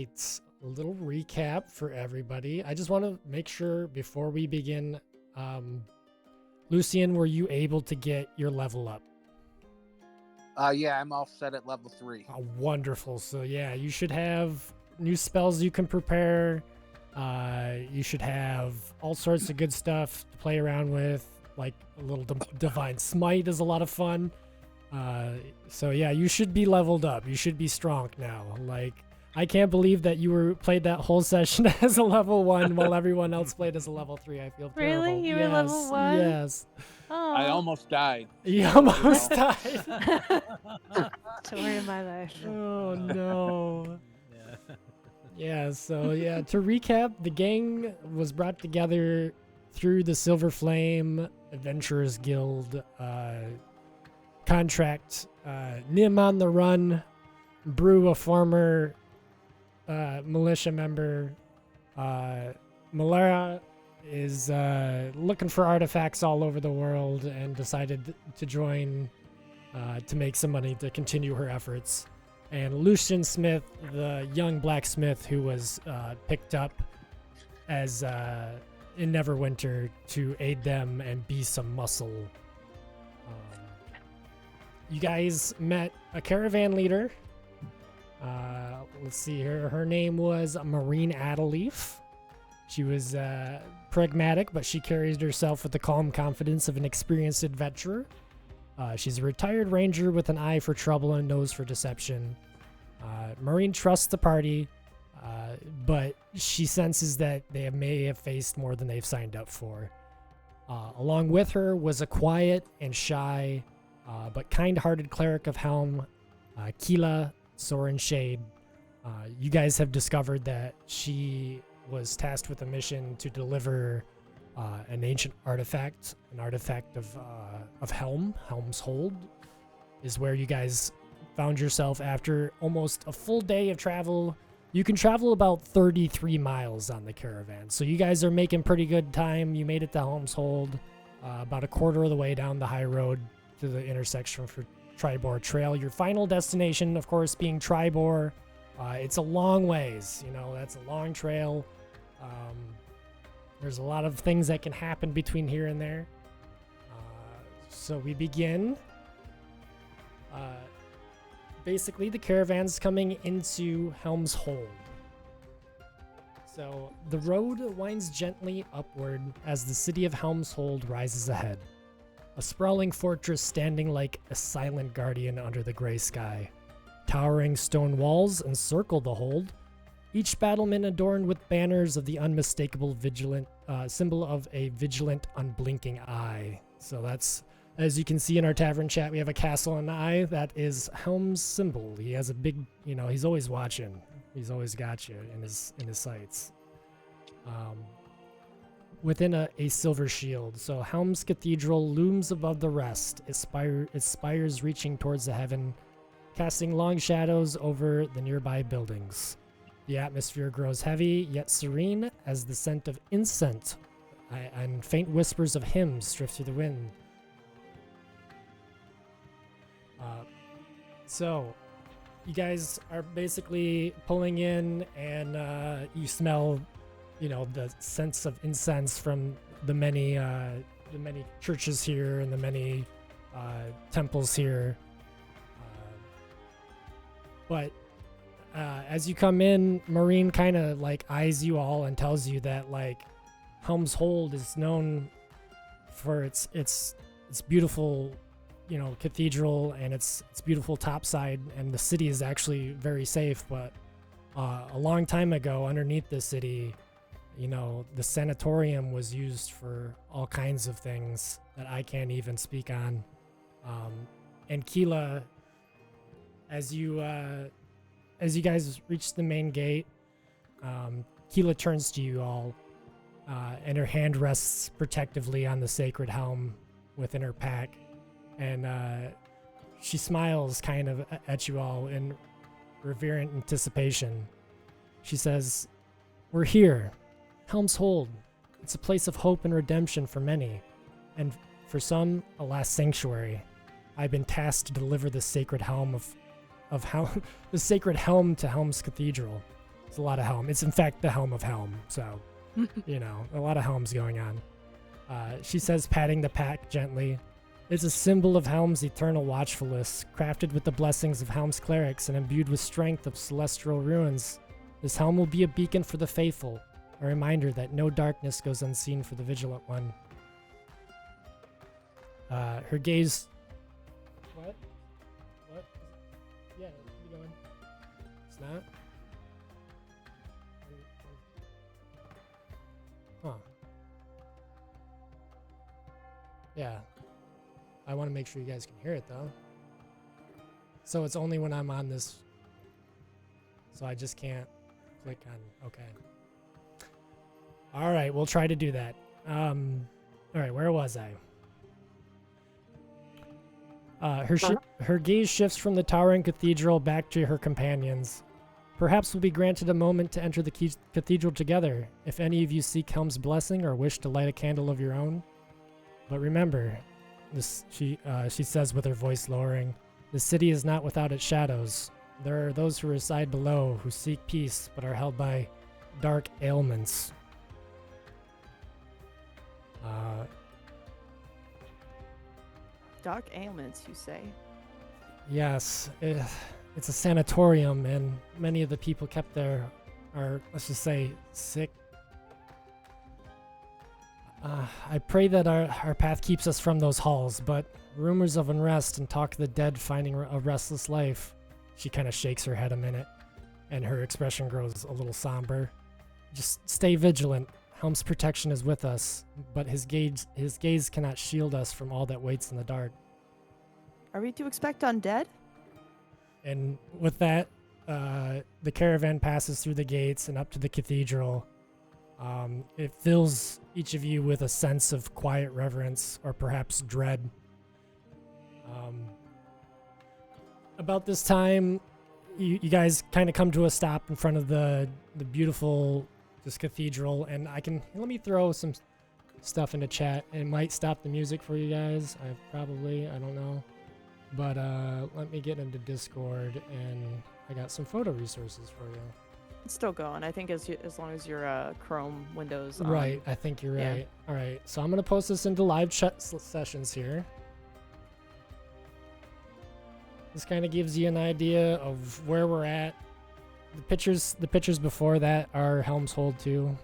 right. A little recap for everybody. I just want to make sure before we begin, Lucian, were you able to get your level up? Yeah, I'm all set at level 3. Oh, wonderful. So yeah, you should have new spells you can prepare. You should have all sorts of good stuff to play around with, like a little divine smite is a lot of fun. So yeah, you should be leveled up. You should be strong now. Like, I can't believe that you played that whole session as a level 1 while everyone else played as a level 3. I feel terrible. Really? You were level 1? Yes. Oh. I almost died. You almost died. Story of my life. Oh no. Yeah, so yeah, to recap, the gang was brought together through the Silver Flame Adventurers Guild contract. Nim on the run, Brew, a former militia member, Malera is looking for artifacts all over the world and decided to join to make some money to continue her efforts. And Lucian Smith, the young blacksmith who was picked up as in Neverwinter to aid them and be some muscle. You guys met a caravan leader. Let's see here. Her name was Marine Adeleaf. She was pragmatic, but she carried herself with the calm confidence of an experienced adventurer. She's a retired ranger with an eye for trouble and nose for deception. Marine trusts the party, but she senses that they may have faced more than they've signed up for. Along with her was a quiet and shy, but kind-hearted cleric of Helm, Keela Soren Shade. You guys have discovered that she was tasked with a mission to deliver an ancient artifact, an artifact of Helm's Hold, is where you guys found yourself after almost a full day of travel. You can travel about 33 miles on the caravan, so you guys are making pretty good time. You made it to Helm's Hold, about a quarter of the way down the high road to the intersection for Tribor Trail. Your final destination, of course, being Tribor. It's a long ways, that's a long trail. There's a lot of things that can happen between here and there. So we begin. Basically, the caravan's coming into Helm's Hold. So the road winds gently upward as the city of Helm's Hold rises ahead. A sprawling fortress standing like a silent guardian under the gray sky. Towering stone walls encircle the hold, each battlement adorned with banners of the unmistakable vigilant symbol of a vigilant, unblinking eye. So that's, as you can see in our tavern chat, we have a castle and eye. That is Helm's symbol. He has a big, he's always watching. He's always got you in his sights. Within a silver shield. So Helm's Cathedral looms above the rest, its spires reaching towards the heaven, casting long shadows over the nearby buildings. The atmosphere grows heavy, yet serene, as the scent of incense and faint whispers of hymns drift through the wind. So, you guys are basically pulling in, and you smell, the sense of incense from the many churches here and the many temples here. But as you come in, Marine kind of eyes you all and tells you that Helm's Hold is known for its beautiful, cathedral and its beautiful topside, and the city is actually very safe. But a long time ago, underneath the city, the sanatorium was used for all kinds of things that I can't even speak on. And Keela, as you guys reach the main gate, Keela turns to you all, and her hand rests protectively on the sacred helm within her pack, and she smiles kind of at you all in reverent anticipation. She says, "We're here, Helm's Hold. It's a place of hope and redemption for many, and for some, a last sanctuary. I've been tasked to deliver the sacred helm the sacred helm to Helm's Cathedral. It's a lot of Helm. It's in fact the Helm of Helm. So, you know, a lot of Helms going on. She says, patting the pack gently, "It's a symbol of Helm's eternal watchfulness, crafted with the blessings of Helm's clerics and imbued with strength of celestial ruins. This helm will be a beacon for the faithful, a reminder that no darkness goes unseen for the vigilant one." Her gaze... What? What? Yeah, keep going. It's not? Huh. Yeah. I want to make sure you guys can hear it, though. So it's only when I'm on this... So I just can't click on... Okay. Alright, we'll try to do that. Alright, where was I? Her gaze shifts from the towering cathedral back to her companions. "Perhaps we'll be granted a moment to enter the cathedral together, if any of you seek Helm's blessing or wish to light a candle of your own. But remember," she says with her voice lowering, "the city is not without its shadows. There are those who reside below who seek peace but are held by dark ailments." Dark ailments, you say? Yes, it's a sanatorium, and many of the people kept there are, let's just say, sick. I pray that our path keeps us from those halls, but rumors of unrest and talk of the dead finding a restless life. She kind of shakes her head a minute, and her expression grows a little somber. "Just stay vigilant. Helm's protection is with us, but his gaze cannot shield us from all that waits in the dark." Are we to expect undead? And with that, the caravan passes through the gates and up to the cathedral. It fills each of you with a sense of quiet reverence or perhaps dread. About this time, you guys kind of come to a stop in front of the beautiful this cathedral, and let me throw some stuff into chat. It might stop the music for you guys. I don't know. But let me get into Discord, and I got some photo resources for you. It's still going. I think as long as your Chrome Windows on. Right, I think you're right. Yeah. All right, so I'm going to post this into live chat sessions here. This kind of gives you an idea of where we're at. The pictures before that are Helm's Hold too.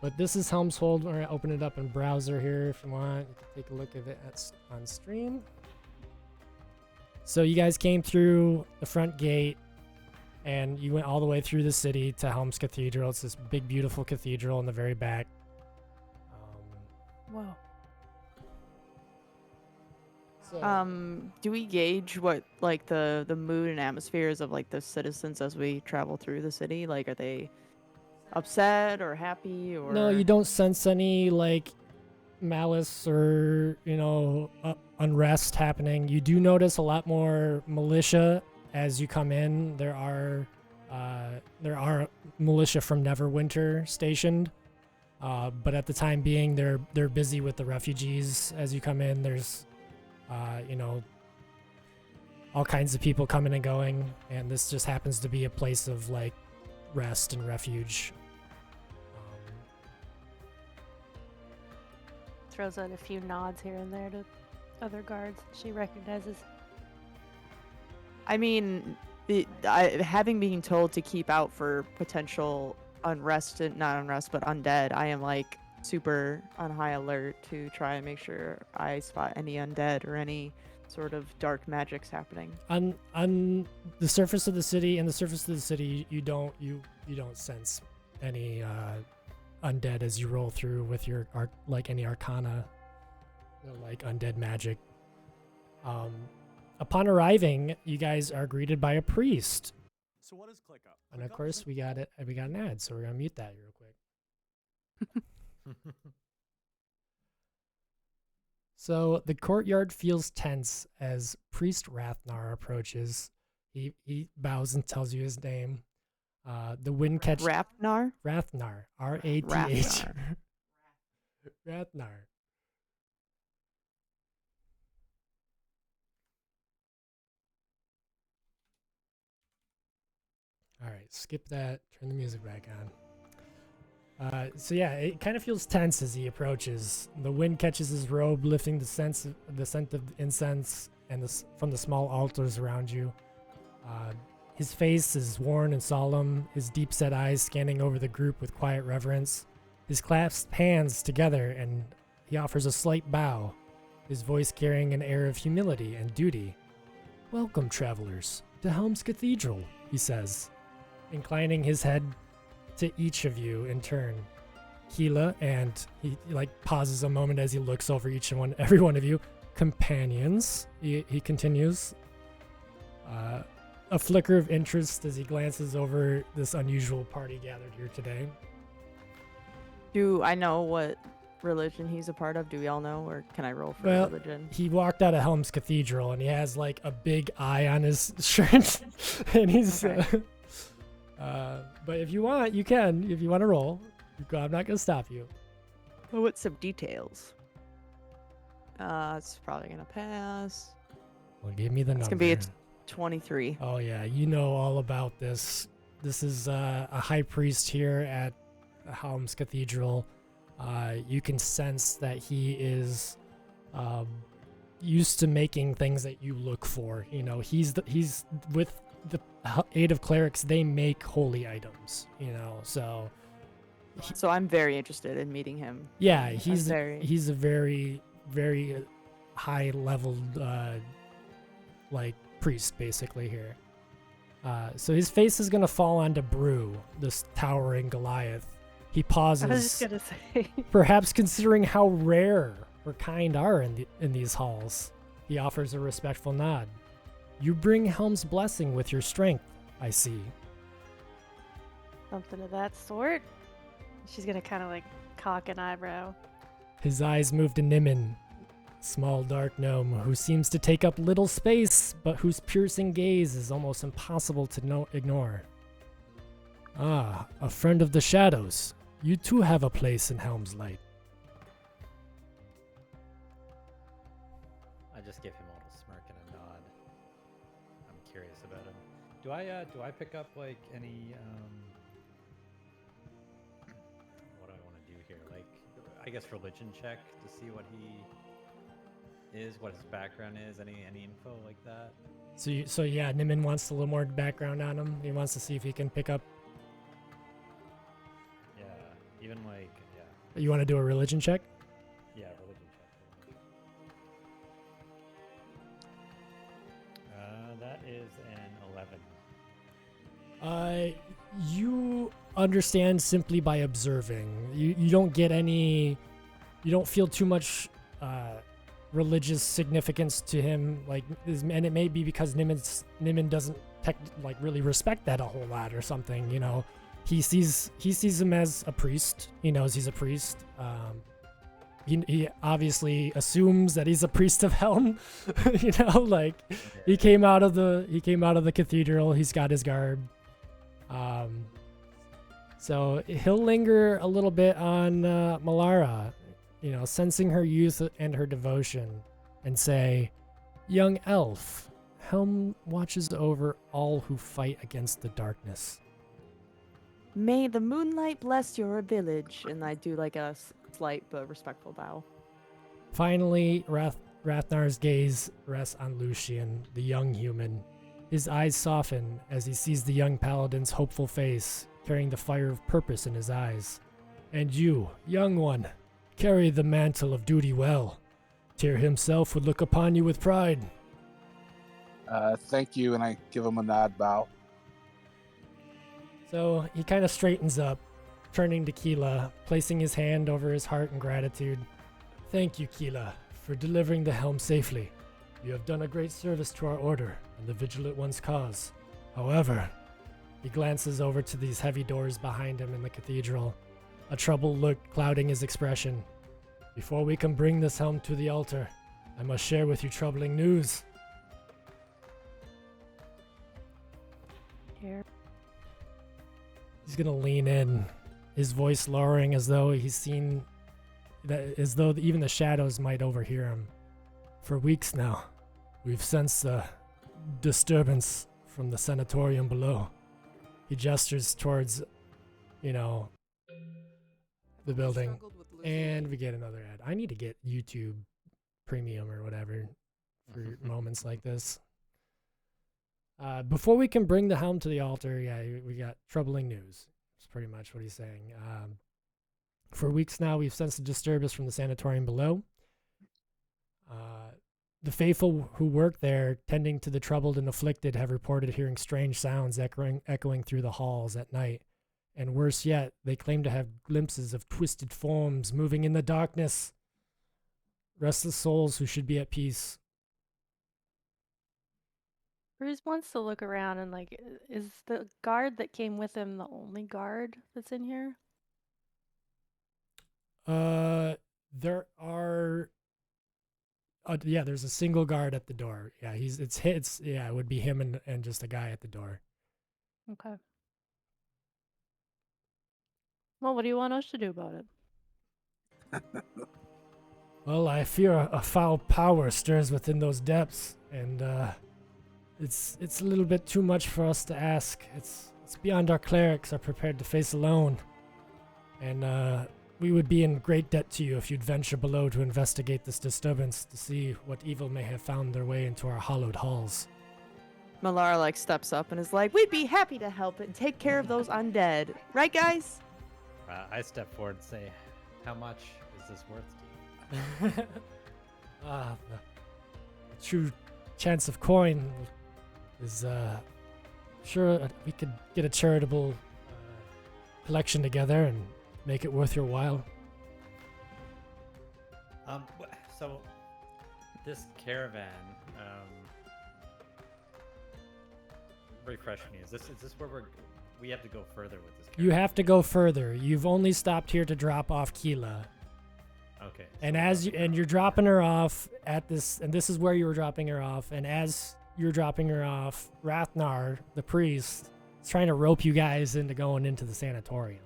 But this is Helm's Hold. We're going to open it up in browser here if you want. You can take a look at it on stream. So you guys came through the front gate, and you went all the way through the city to Helm's Cathedral. It's this big, beautiful cathedral in the very back. Whoa. So, Do we gauge what like the mood and atmospheres of like the citizens as we travel through the city? Like, are they upset or happy or? no, you don't sense any like malice or unrest happening. You do notice a lot more militia as you come in. There are militia from Neverwinter stationed, but at the time being, they're busy with the refugees. As you come in, there's all kinds of people coming and going, and this just happens to be a place of like rest and refuge. Throws out a few nods here and there to other guards she recognizes. I mean, having been told to keep out for potential unrest, not unrest, but undead, I am like super on high alert to try and make sure I spot any undead or any sort of dark magics happening. On the surface of the city, you don't sense any undead as you roll through with your any arcana, like undead magic. Upon arriving, you guys are greeted by a priest. So what is ClickUp? And of course, we got an ad, so we're gonna mute that real quick. So the courtyard feels tense as Priest Rathnar approaches. He bows and tells you his name. The wind catches Rathnar? Rathnar. R-A-T-H. Rathnar. Rathnar. All right, skip that. Turn the music back on. So yeah, it kind of feels tense as he approaches. The wind catches his robe, lifting the scent of incense and from the small altars around you. His face is worn and solemn, his deep-set eyes scanning over the group with quiet reverence. His clasped hands together, and he offers a slight bow, his voice carrying an air of humility and duty. "Welcome, travelers, to Helms Cathedral," he says, inclining his head to each of you in turn. Keela, and he pauses a moment as he looks over every one of you. "Companions," he continues. A flicker of interest as he glances over this unusual party gathered here today. Do I know what religion he's a part of? Do we all know, or can I roll for religion? He walked out of Helms Cathedral and he has like a big eye on his shirt, and he's. Okay. But if you want, you can. If you want to roll, I'm not gonna stop you. Well, what's some details? It's probably gonna pass. Well, give me the number. It's gonna be 23. Oh yeah, you know all about this. This is a high priest here at Helms Cathedral. You can sense that he is used to making things that you look for. You know, he's with the aid of clerics. They make holy items. You know, so. So I'm very interested in meeting him. Yeah, he's a very, very high leveled priest basically here. So his face is gonna fall onto Brew, this towering Goliath. He pauses. I was just gonna say. Perhaps considering how rare or kind are in these halls. He offers a respectful nod. "You bring Helm's blessing with your strength, I see." Something of that sort. She's gonna kind of cock an eyebrow. His eyes move to Nimin, small dark gnome who seems to take up little space, but whose piercing gaze is almost impossible to ignore. "Ah, a friend of the shadows. You too have a place in Helm's light." I just give him a little smirk and a nod. I'm curious about him. Do I pick up any what do I want to do here? I guess religion check to see what he is, what his background is, any info like that. So yeah, Nimin wants a little more background on him. He wants to see if he can pick up. Yeah, even You want to do a religion check? Yeah, religion check. That is an 11. You understand simply by observing. You don't get any. You don't feel too much religious significance to him, and it may be because Nimin doesn't really respect that a whole lot or something. You know, he sees him as a priest. He knows he's a priest. He obviously assumes that he's a priest of Helm. You know, he came out of the cathedral. He's got his garb. So he'll linger a little bit on Malara, you know, sensing her youth and her devotion, and say, "Young elf, Helm watches over all who fight against the darkness." May the moonlight bless your village. And I do a slight but respectful bow. Finally, Rathnar's gaze rests on Lucian, the young human. His eyes soften as he sees the young paladin's hopeful face, carrying the fire of purpose in his eyes. "And you, young one, carry the mantle of duty well. Tyr himself would look upon you with pride." Thank you, and I give him a nod bow. So he kind of straightens up, turning to Keela, placing his hand over his heart in gratitude. "Thank you, Keela, for delivering the helm safely. You have done a great service to our order and the Vigilant One's cause. However," he glances over to these heavy doors behind him in the cathedral, a troubled look clouding his expression. "Before we can bring this helm to the altar, I must share with you troubling news." Here. He's gonna lean in, his voice lowering as though even the shadows might overhear him. "For weeks now, we've sensed a disturbance from the sanatorium below." He gestures towards, you know, the building. And we get another ad. I need to get YouTube Premium or whatever for moments like this. Before we can bring the helm to the altar, yeah, we got troubling news. That's pretty much what he's saying. For weeks now, we've sensed a disturbance from the sanatorium below. The faithful who work there, tending to the troubled and afflicted, have reported hearing strange sounds echoing through the halls at night. And worse yet, they claim to have glimpses of twisted forms moving in the darkness. Restless souls who should be at peace. Bruce wants to look around and like, is the guard that came with him the only guard that's in here? There are. Yeah, there's a single guard at the door. Yeah, it would be him and just a guy at the door. Okay. Well, what do you want us to do about it? Well, I fear a foul power stirs within those depths, and it's a little bit too much for us to ask. It's beyond our clerics are prepared to face alone, and we would be in great debt to you if you'd venture below to investigate this disturbance to see what evil may have found their way into our hallowed halls. Malara like steps up and is like, "We'd be happy to help and take care of those undead, right, guys?" I step forward and say, "How much is this worth to you?" The true chance of coin is sure we could get a charitable collection together and make it worth your while. So this caravan, refresh me. Is this where we have to go further with this caravan? You have to go further. You've only stopped here to drop off Keela. Okay. And you're dropping her off at this, and this is where you were dropping her off. And as you're dropping her off, Rathnar, the priest, is trying to rope you guys into going into the sanatorium.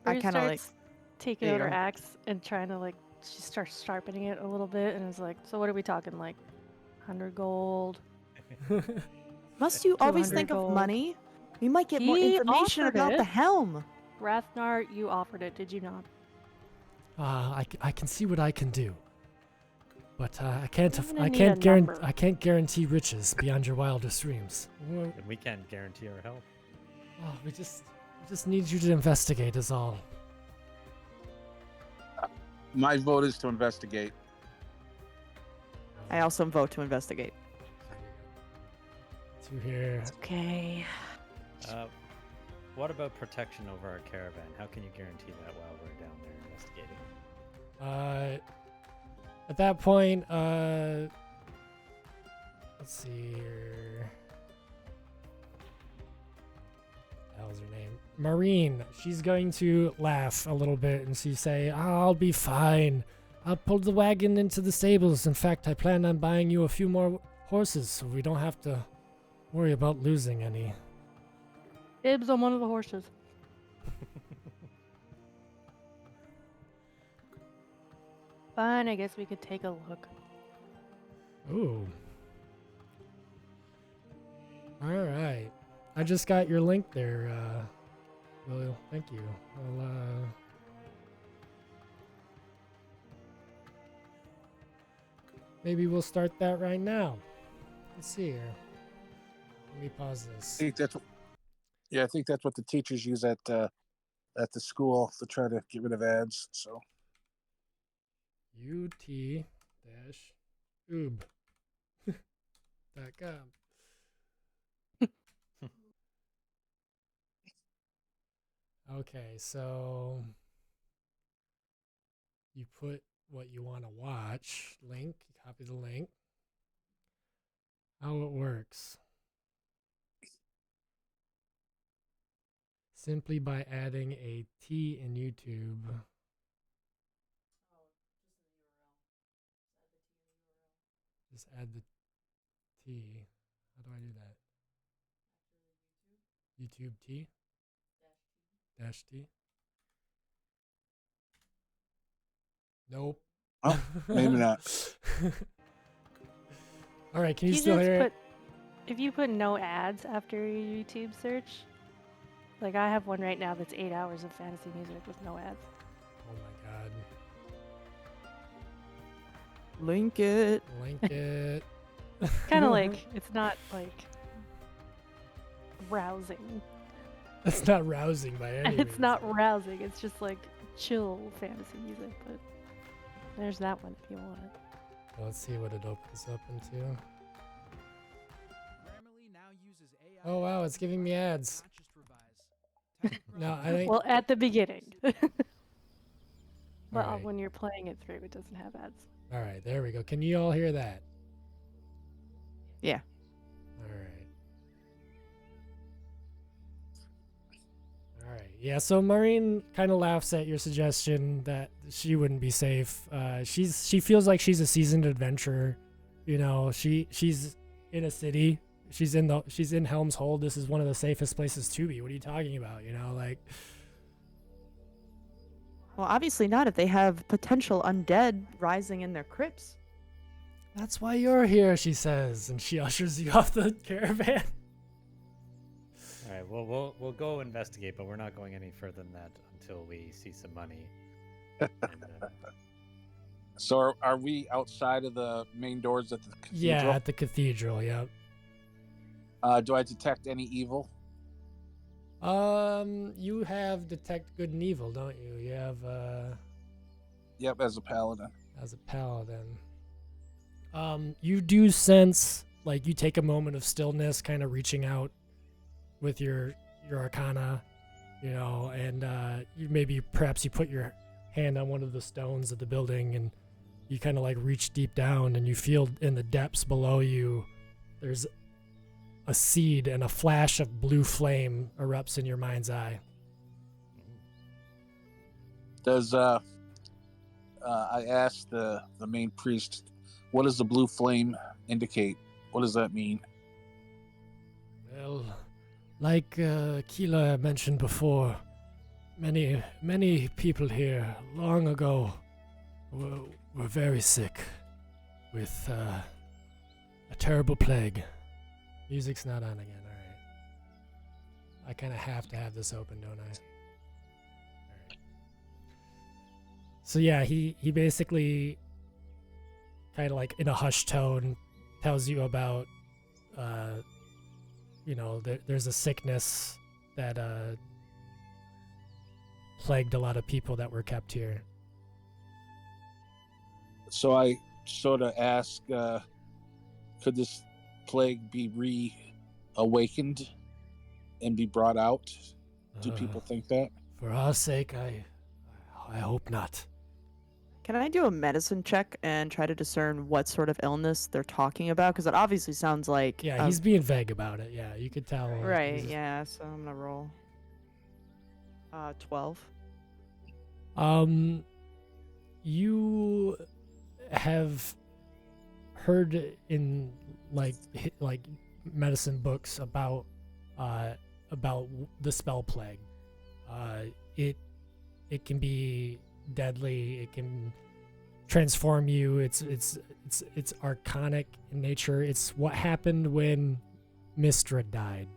I Bruce kind of like starts taking there out you her go. axe and trying to like, she starts sharpening it a little bit and is like, so what are we talking, like 100 gold? Must you always 200 think of gold. money? We might get more He information offered about it. the helm. Rathnar, you offered it, did you not? I can see what I can do, but I can't I'm gonna need a number. I can't guarantee riches beyond your wildest dreams. And we can't guarantee our help. We just need you to investigate is all. My vote is to investigate. I also vote to investigate. To here. Okay. What about protection over our caravan? How can you guarantee that while we're down there investigating? At that point, let's see here. What the hell's her name? Marine. She's going to laugh a little bit and she say, "I'll be fine. I'll pull the wagon into the stables. In fact, I plan on buying you a few more horses so we don't have to worry about losing any." Dibs on one of the horses. Fine, I guess we could take a look. Ooh. All right. I just got your link there, William. Thank you. Well, maybe we'll start that right now. Let's see here. Let me pause this. I think that's what the teachers use at the school to try to get rid of ads. So ut-oob.com. Okay, so you put what you want to watch, link, copy the link. How it works. Simply by adding a T in YouTube. Just add the T. How do I do that? YouTube T? Dash T? Nope. Oh, maybe not. All right, can you He still just hear put it? if you put no ads after your YouTube search, like I have one right now that's 8 hours of fantasy music with no ads. Oh my god. Link it. Link it. Kind of like it's not like rousing. It's not rousing by any means. It's not rousing. It's just like chill fantasy music. But there's that one if you want it. Let's see what it opens up into. Oh wow, it's giving me ads. No, I think. Well, at the beginning. But Alright. when you're playing it through, it doesn't have ads. All right, there we go. Can you all hear that? Yeah. All right. All right. Yeah. So Maureen kind of laughs at your suggestion that she wouldn't be safe. She feels like she's a seasoned adventurer. You know, she's in a city. She's in Helms Hold. This is one of the safest places to be. What are you talking about? You know, like. Well, obviously not if they have potential undead rising in their crypts. That's why you're here, she says, and she ushers you off the caravan. All right, well, we'll go investigate, but we're not going any further than that until we see some money. And, So are we outside of the main doors at the Yeah, cathedral? at the cathedral. Yep. Do I detect any evil? You have detect good and evil, don't you? You have Yep, as a paladin. as a paladin. You do sense like you take a moment of stillness, kind of reaching out with your arcana, you know, and perhaps you put your hand on one of the stones of the building and you kind of like reach deep down and you feel in the depths below you there's a seed and a flash of blue flame erupts in your mind's eye. Does I asked the main priest, what does the blue flame indicate? What does that mean? Well, like Keela mentioned before, many people here long ago were very sick with a terrible plague. Music's not on again, alright. I kind of have to have this open, don't I? Alright. So yeah, he basically kind of like in a hushed tone tells you about there's a sickness that plagued a lot of people that were kept here. So I sort of ask, could this plague be reawakened and be brought out? Do people think that? For our sake, I hope not. Can I do a medicine check and try to discern what sort of illness they're talking about? Because it obviously sounds like... Yeah, he's being vague about it. Yeah, you could tell. Right, he's- yeah, so I'm gonna roll. 12. You have heard in like medicine books about the spell plague. It can be deadly. It can transform you. It's arcanic in nature. It's what happened when Mistra died.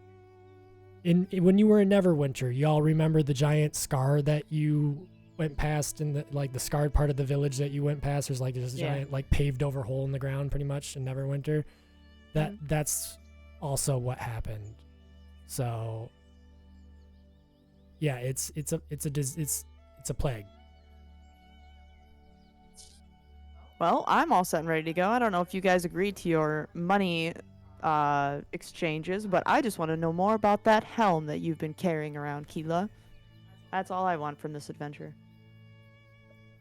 When you were in Neverwinter, y'all remember the giant scar that you went past in the scarred part of the village that you went past? There's a giant paved over hole in the ground pretty much in Neverwinter. That's also what happened. So yeah, it's a plague. Well, I'm all set and ready to go. I don't know if you guys agreed to your money exchanges, but I just want to know more about that helm that you've been carrying around, Keela. That's all I want from this adventure.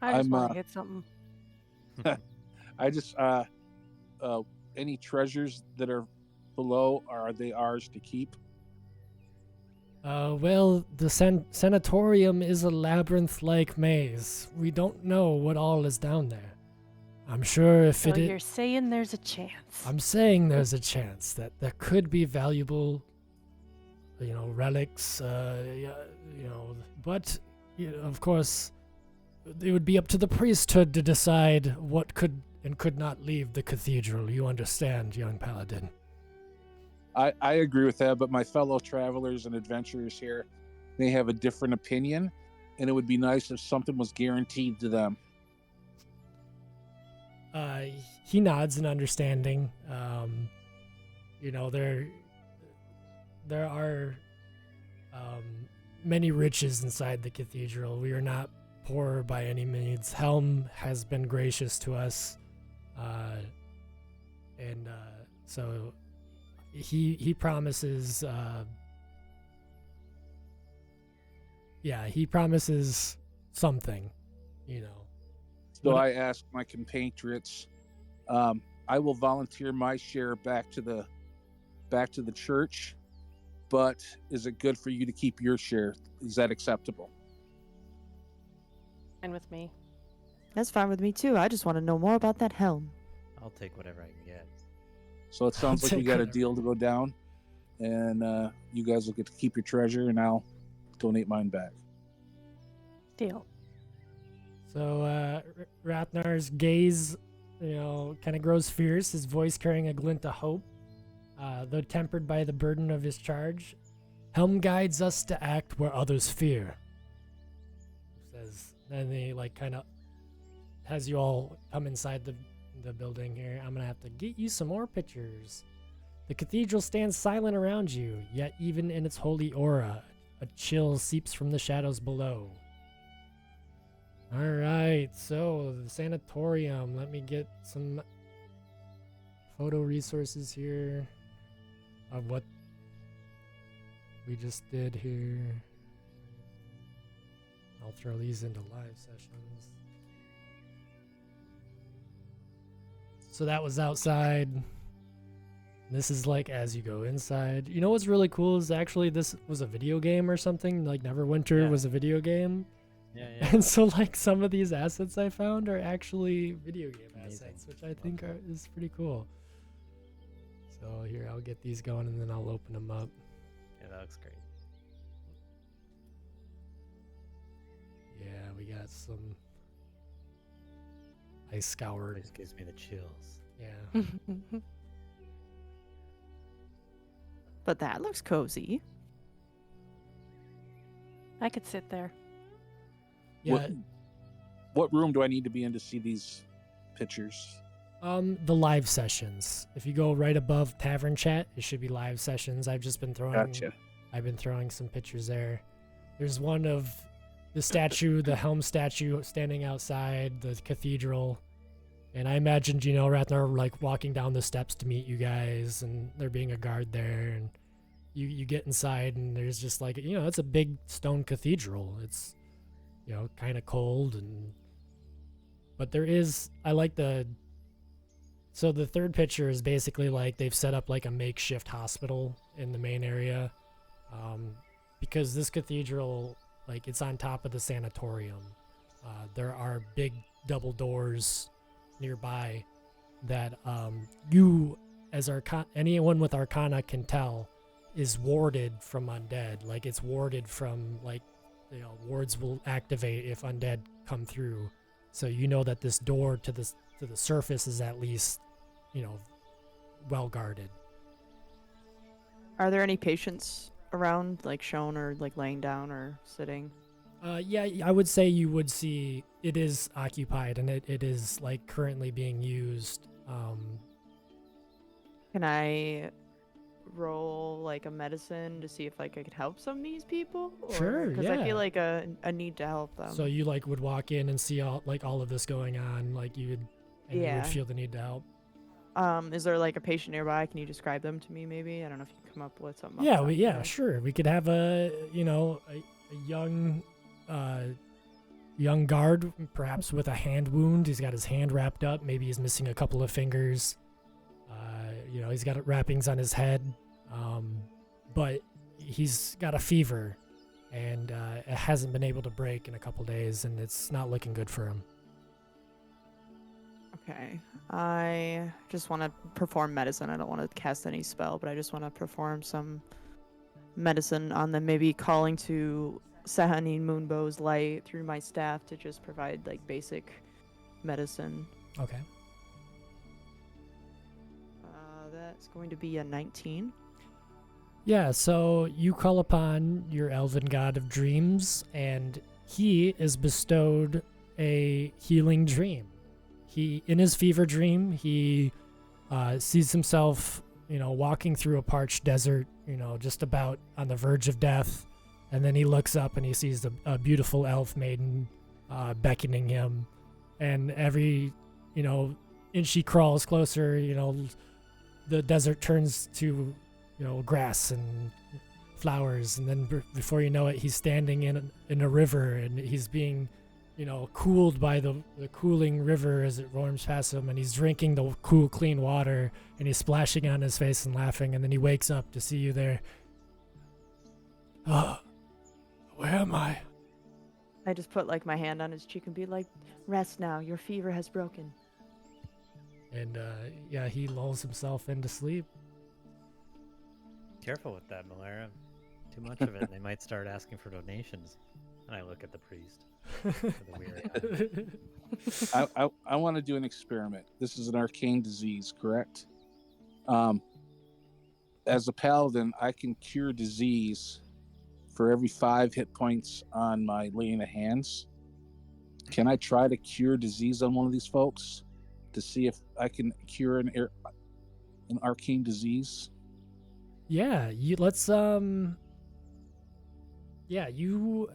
I just I'm, want to hit something. I just any treasures that are below, are they ours to keep? Well, the sanatorium is a labyrinth-like maze. We don't know what all is down there. I'm sure if So it is... you're saying there's a chance. I'm saying there's a chance that there could be valuable, relics, but, of course, it would be up to the priesthood to decide what could and could not leave the cathedral. You understand, young paladin? I agree with that, but my fellow travelers and adventurers here, they have a different opinion, and it would be nice if something was guaranteed to them. He nods in understanding. You know, there are many riches inside the cathedral. We are not poor by any means. Helm has been gracious to us, and so he promises. He promises something, you know. So What- I asked my compatriots, I will volunteer my share back to the church, but is it good for you to keep your share? Is that acceptable? And with me. That's fine with me too. I just want to know more about that helm. I'll take whatever I can get. So it sounds like we take got a whatever. deal to go down, and you guys will get to keep your treasure, and I'll donate mine back. Deal. So Rathnar's gaze, kind of grows fierce, his voice carrying a glint of hope, though tempered by the burden of his charge. Helm guides us to act where others fear. Says, then he kind of has you all come inside the building here. I'm gonna have to get you some more pictures. The cathedral stands silent around you, yet even in its holy aura, a chill seeps from the shadows below. All right, so the sanatorium. Let me get some photo resources here of what we just did here. I'll throw these into live sessions. So that was outside. This is as you go inside. You know what's really cool is actually this was a video game or something. Neverwinter Yeah. was a video game. Yeah, yeah. And so some of these assets I found are actually video game Amazing. assets, which I think is pretty cool. So here, I'll get these going and then I'll open them up. Yeah, that looks great. Yeah, we got some. I scoured. This gives me the chills. Yeah. But that looks cozy. I could sit there. Yeah. What room do I need to be in to see these pictures? The live sessions. If you go right above Tavern Chat, it should be live sessions. I've just been throwing. Gotcha. I've been throwing some pictures there. There's one of the statue, the Helm statue, standing outside the cathedral, and I imagined, Ratnar walking down the steps to meet you guys, and there being a guard there, and you get inside, and there's just it's a big stone cathedral. It's kind of cold, but there is, so the third picture is basically they've set up a makeshift hospital in the main area, because this cathedral, it's on top of the sanatorium. There are big double doors nearby that you, as anyone with Arcana can tell, is warded from undead. It's warded from wards will activate if undead come through. So that this door to the surface is at least, well guarded. Are there any patients around, shown or laying down or sitting? Yeah, I would say you would see it is occupied and it is currently being used. Can I roll a medicine to see if I could help some of these people? Sure, Because I yeah. feel a need to help them. So you would walk in and see all of this going on, you would Yeah. feel the need to help. Is there a patient nearby? Can you describe them to me maybe? I don't know if you can come up with something. off Yeah, the top of your head. sure. We could have a young guard, perhaps with a hand wound. He's got his hand wrapped up. Maybe he's missing a couple of fingers. He's got wrappings on his head, but he's got a fever, and it hasn't been able to break in a couple days, and it's not looking good for him. Okay. I just want to perform medicine. I don't want to cast any spell, but I just want to perform some medicine on them. Maybe calling to Sahanine Moonbow's light through my staff to just provide basic medicine. Okay. That's going to be a 19. Yeah, so you call upon your elven god of dreams, and he is bestowed a healing dream. He, in his fever dream, he sees himself, walking through a parched desert, just about on the verge of death, and then he looks up and he sees a beautiful elf maiden beckoning him, and every, inch he crawls closer, the desert turns to grass and flowers, and then before you know it, he's standing in a river, and he's being, cooled by the cooling river as it roars past him, and he's drinking the cool, clean water, and he's splashing on his face and laughing, and then he wakes up to see you there. Oh, where am I? I just put like my hand on his cheek and be like, "Rest now. Your fever has broken." And yeah, he lulls himself into sleep. Careful with that, Malera. Too much of it, and they might start asking for donations. And I look at the priest with a weird eye. I want to do an experiment. This is an arcane disease, correct? As a paladin, I can cure disease for every 5 hit points on my laying of hands. Can I try to cure disease on one of these folks to see if I can cure an arcane disease? Yeah, you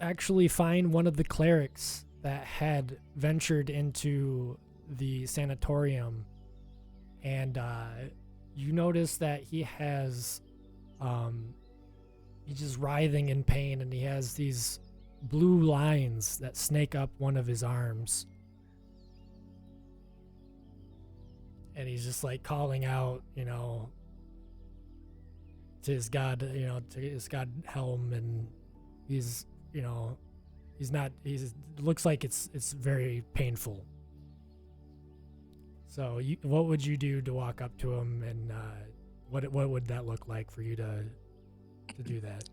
actually find one of the clerics that had ventured into the sanatorium, and you notice that he has he's just writhing in pain, and he has these blue lines that snake up one of his arms, and he's just like calling out, to his god, Helm, and he's looks like it's very painful. So what would you do to walk up to him, and what would that look like for you to do that?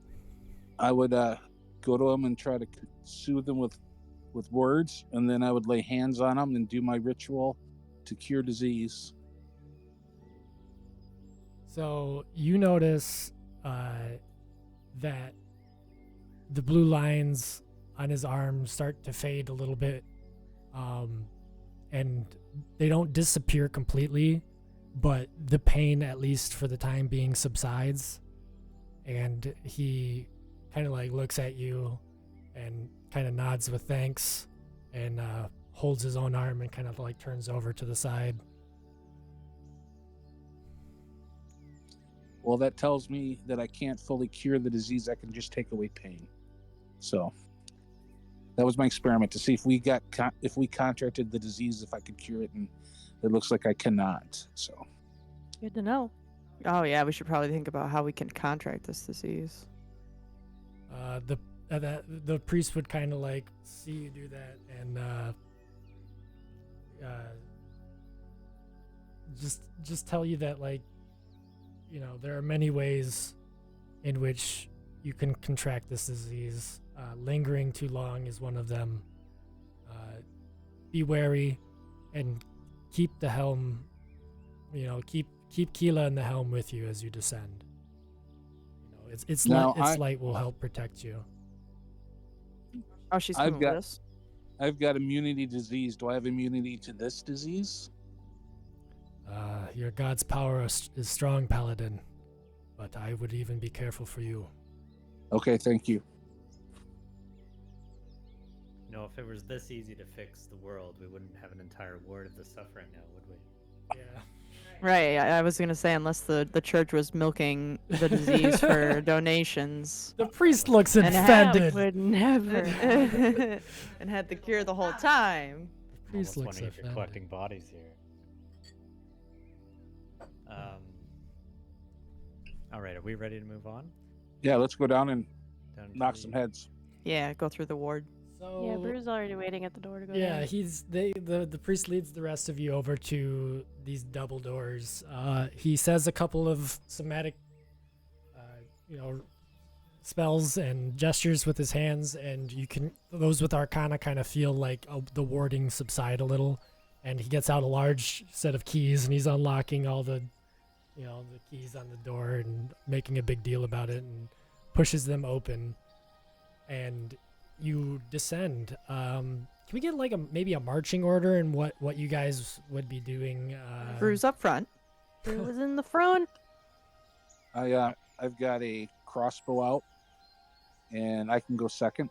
I would go to him and try to soothe him with words, and then I would lay hands on him and do my ritual to cure disease. So you notice that the blue lines on his arms start to fade a little bit, and they don't disappear completely, but the pain, at least for the time being, subsides. And he kind of like looks at you and kind of nods with thanks, and holds his own arm and kind of like turns over to the side. Well, that tells me that I can't fully cure the disease. I can just take away pain. So that was my experiment to see if we contracted the disease, if I could cure it, and it looks like I cannot. So Good to know. Oh yeah, we should probably think about how we can contract this disease. The priest would kind of like see you do that, and just tell you that, like, there are many ways in which you can contract this disease. Lingering too long is one of them. Be wary, and keep the helm. Keep Keela and the helm with you as you descend. Its light will help protect you. Oh, she's coming with us. I've got immunity disease. Do I have immunity to this disease? Your god's power is strong, Paladin, but I would even be careful for you. Okay, thank you. If it was this easy to fix the world, we wouldn't have an entire ward of the suffering now, would we? Yeah. Right, I was gonna say, unless the church was milking the disease for donations. The priest looks And offended. Would never. And had the cure the whole time. The priest Almost looks wondering if you're offended. collecting bodies here. All right, are we ready to move on? Yeah, let's go down and Down to knock the- some heads. Yeah, go through the ward. So Yeah, Brew's already waiting at the door to go yeah, down. the priest leads the rest of you over to these double doors. He says a couple of somatic, spells and gestures with his hands, and those with Arcana kind of feel like the warding subside a little. And he gets out a large set of keys, and he's unlocking all the the keys on the door and making a big deal about it, and pushes them open, and you descend. Can we get like maybe a marching order and what you guys would be doing? Brew's up front. Who was in the front? I've got a crossbow out, and I can go second.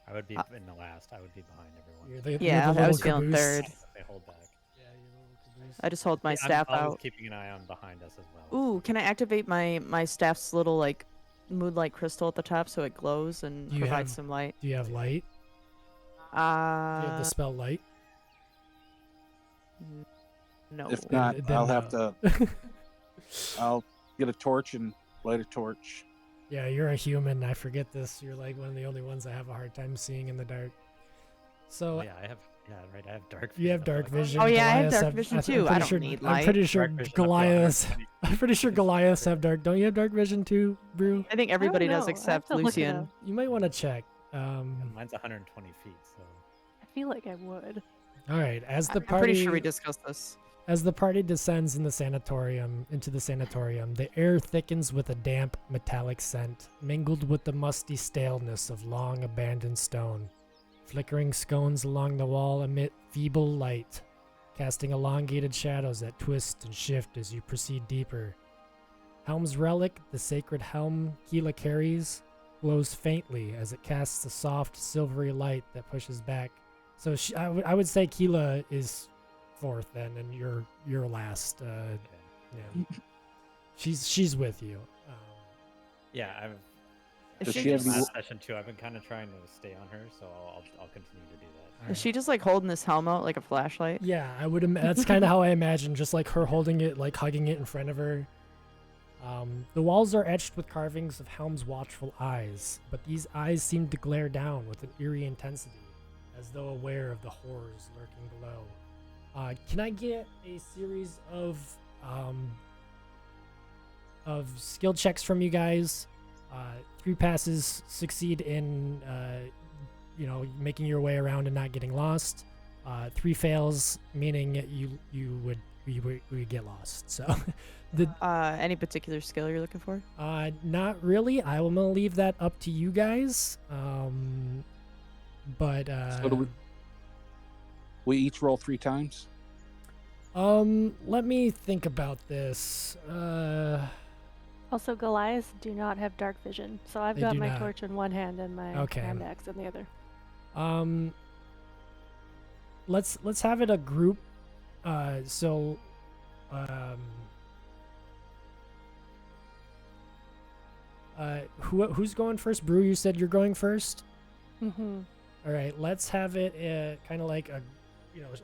I would be in the last. I would be behind everyone. Yeah, you're the I was little feeling caboose. third. They hold back. Yeah, you're the little caboose. I just hold my I'm staff always out. keeping an eye on behind us as well. Ooh, can I activate my staff's little like moonlight crystal at the top so it glows and Do you provides have- some light? Do you have light? Do you have the spell light? No. If not, then I'll have no. to. I'll get a torch and light a torch. Yeah, you're a human. I forget this. You're like one of the only ones I have a hard time seeing in the dark. So Oh, yeah, I have. Yeah, right. I have dark. you have vision. dark vision. Oh, yeah, I have Goliaths dark vision I'm too. pretty I don't sure, need I'm light. pretty sure Dark vision up to Goliaths. 120 I'm pretty sure feet. Goliaths have dark. Don't you have dark vision too, Brew? I think I don't everybody does know. I have except to look it Lucian. up. You might want to check. Mine's 120 feet, so I feel like I would. All right. As the I'm party, pretty sure we discussed this. As the party descends into the sanatorium, the air thickens with a damp, metallic scent, mingled with the musty staleness of long abandoned stone. Flickering scones along the wall emit feeble light, casting elongated shadows that twist and shift as you proceed deeper. Helm's relic, the sacred helm Keela carries, glows faintly as it casts a soft, silvery light that pushes back. So I would say Keela is fourth then, and you're last. okay. Yeah, she's with you. Yeah, I've. Is Does she she have just, any- Last session too. I've been kind of trying to stay on her, so I'll continue to do that. is she just like holding this helm out like a flashlight? Yeah, I would. That's kind of how I imagine, just like her holding it, like hugging it in front of her. The walls are etched with carvings of Helm's watchful eyes, but these eyes seem to glare down with an eerie intensity, as though aware of the horrors lurking below. Can I get a series of skill checks from you guys? 3 passes succeed in making your way around and not getting lost. 3 fails, meaning you would get lost. So Any particular skill you're looking for? not really. I'm gonna leave that up to you guys. But So do we each roll 3 times? let me think about this. Also, Goliaths do not have dark vision, so I've They got do my not. torch in one hand and my Okay. hand axe in the other. Let's have it a group. Who's going first? Brew, you said you're going first. Mm-hmm. All right, let's have it kind of like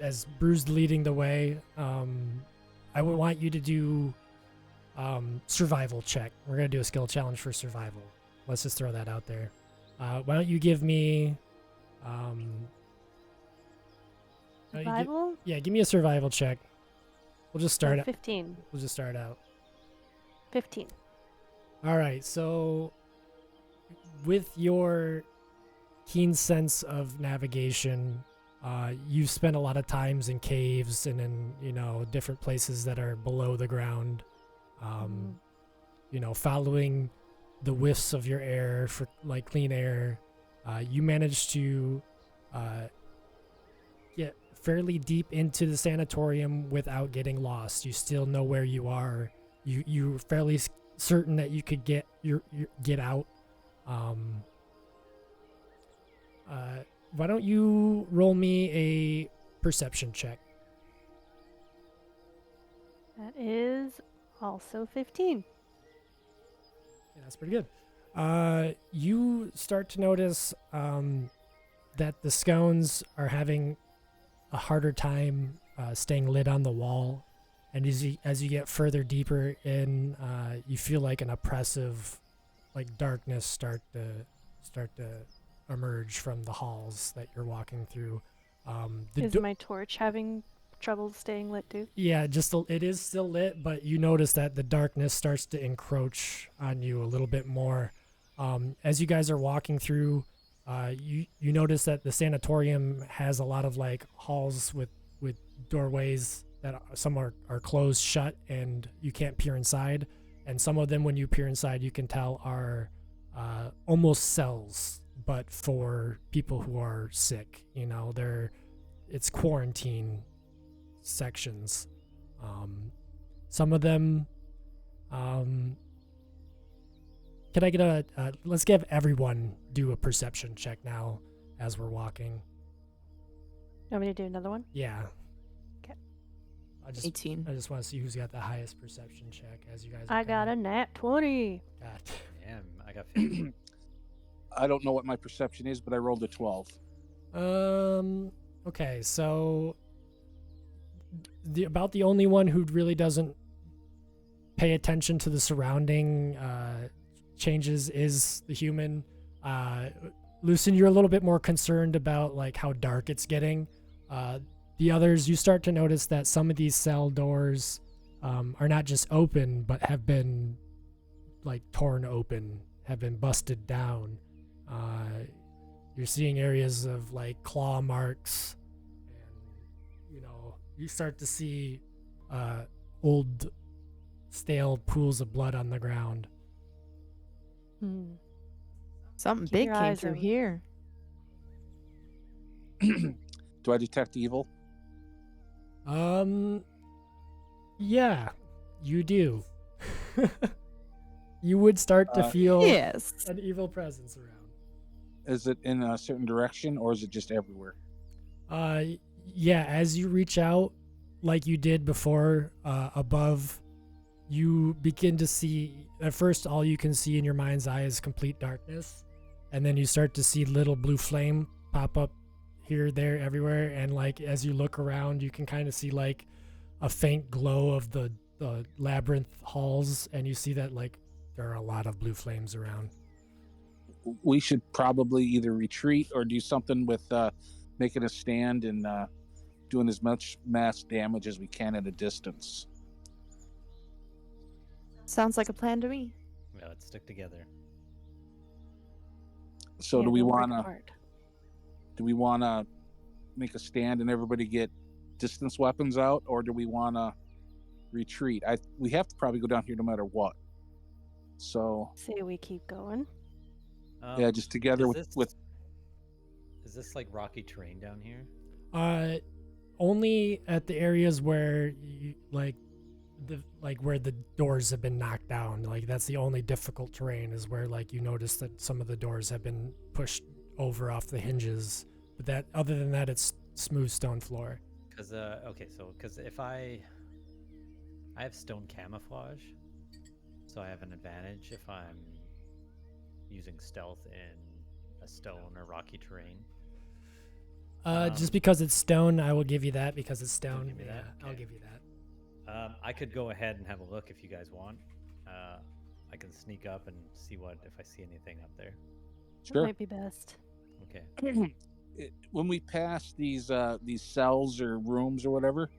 as Brew's leading the way. I would want you to do survival check. We're gonna do a skill challenge for survival. Let's just throw that out there. Why don't you give me Survival? give me a survival check. We'll just start. 15. We'll just start out. 15. All right, so with your keen sense of navigation, you've spent a lot of times in caves and in different places that are below the ground. Following the whiffs of your air for like clean air, you managed to get fairly deep into the sanatorium without getting lost. You still know where you are. You're fairly certain that you could get out. Why don't you roll me a perception check? That is also 15. Yeah, that's pretty good. You start to notice that the scones are having a harder time staying lit on the wall, and as you get further deeper in, you feel like an oppressive, like darkness start to emerge from the halls that you're walking through. Is my torch having trouble staying lit too? Yeah, it is still lit, but you notice that the darkness starts to encroach on you a little bit more. As you guys are walking through, you notice that the sanatorium has a lot of like halls with doorways that some are closed shut and you can't peer inside, and some of them when you peer inside you can tell are almost cells, but for people who are sick. You know, it's quarantine sections. Some of them. Can I get let's give everyone do a perception check now as we're walking. You want me to do another one? Yeah. 'Kay. 18. I just want to see who's got the highest perception check as you guys. I got a nat 20. God. Damn, I got 50. I don't know what my perception is, but I rolled a 12. Okay, so about the only one who really doesn't pay attention to the surrounding changes is the human. Lucien, you're a little bit more concerned about like how dark it's getting. The others, you start to notice that some of these cell doors are not just open, but have been like torn open, have been busted down. You're seeing areas of like claw marks, and you know, you start to see old stale pools of blood on the ground. Something Keep big your came eyes through open. here. Do I detect evil? Yeah, you do. You would start to feel Yes. an evil presence around. Is it in a certain direction, or is it just everywhere? Yeah, as you reach out, like you did before, above, you begin to see, at first all you can see in your mind's eye is complete darkness, and then you start to see little blue flame pop up here, there, everywhere, and like as you look around, you can kind of see like a faint glow of the labyrinth halls, and you see that like there are a lot of blue flames around. We should probably either retreat or do something with making a stand and doing as much mass damage as we can at a distance. Sounds like a plan to me. Yeah, let's stick together. So Yeah, do we don't break want to apart. make a stand and everybody get distance weapons out, or do we want to retreat? We have to probably go down here no matter what. So Say we keep going. yeah, just together with Is this like rocky terrain down here? Only at the areas where you where the doors have been knocked down. Like that's the only difficult terrain, is where like you notice that some of the doors have been pushed over off the hinges. But that, other than that, it's smooth stone floor. Because if I have stone camouflage, so I have an advantage if I'm using stealth in a stone or rocky terrain. Just because it's stone, I will give you that because it's stone. give me that? I'll Okay. give you that. I could go ahead and have a look if you guys want. I can sneak up and see if I see anything up there. That sure. might be best. Okay. When we pass these cells or rooms or whatever,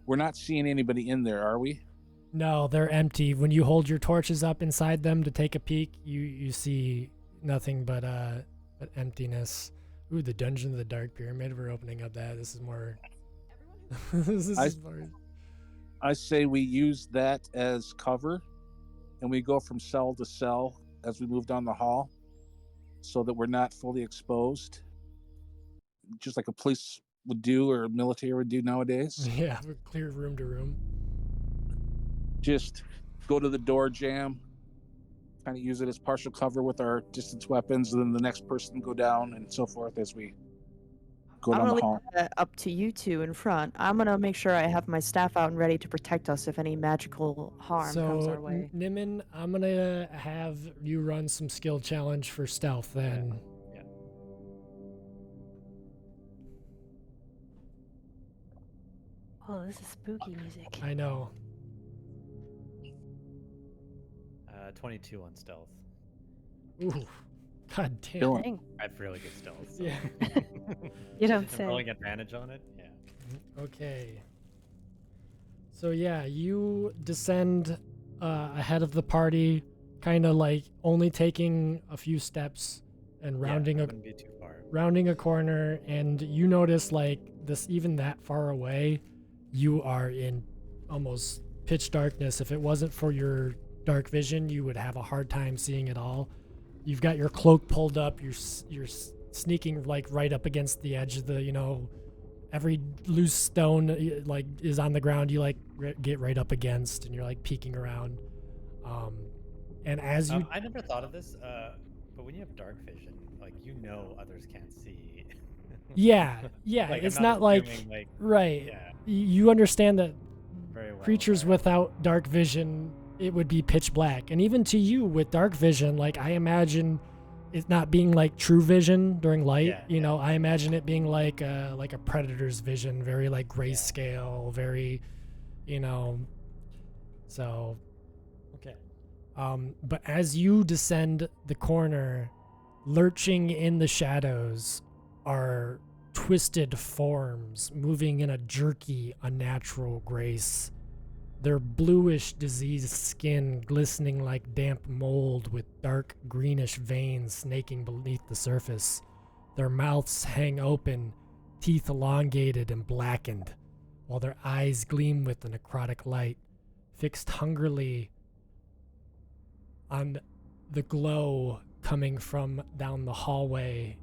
we're not seeing anybody in there, are we? No, they're empty. When you hold your torches up inside them to take a peek, you see nothing but emptiness. Ooh, the Dungeon of the Dark Pyramid. We're opening up that. This is more. This is more. I say we use that as cover, and we go from cell to cell as we move down the hall, so that we're not fully exposed, just like a police would do or a military would do nowadays. Yeah, we clear room to room. Just go to the door jam, kind of use it as partial cover with our distance weapons, and then the next person go down and so forth as we go I'm down gonna the hall. leave that up to you two in front. I'm gonna make sure I have my staff out and ready to protect us if any magical harm comes our way. Nimin, I'm gonna have you run some skill challenge for stealth then. Yeah. Oh, this is spooky music. I know. 22 on stealth. Ooh, god damn. Dylan. Dang, I have really good stealth. So. Yeah. you don't I'm rolling say. advantage on it. Yeah. Okay. So yeah, you descend ahead of the party, kind of like only taking a few steps and rounding I a wouldn't be too far. rounding a corner, and you notice like this, even that far away, you are in almost pitch darkness. If it wasn't for your dark vision, you would have a hard time seeing it all. You've got your cloak pulled up. You're sneaking like right up against the edge of the, every loose stone like is on the ground. You like get right up against, and you're like peeking around. And as you, I never thought of this, but when you have dark vision, like others can't see. yeah, Like, it's I'm not like assuming, right. Yeah, You understand that very well. creatures aware. without dark vision, it would be pitch black. And even to you with dark vision, like I imagine it not being like true vision during light. Yeah, I imagine it being like a predator's vision, very like grayscale, very, so. Okay. But as you descend the corner, lurching in the shadows are twisted forms moving in a jerky, unnatural grace. Their bluish, diseased skin glistening like damp mold with dark, greenish veins snaking beneath the surface. Their mouths hang open, teeth elongated and blackened, while their eyes gleam with the necrotic light, fixed hungrily on the glow coming from down the hallway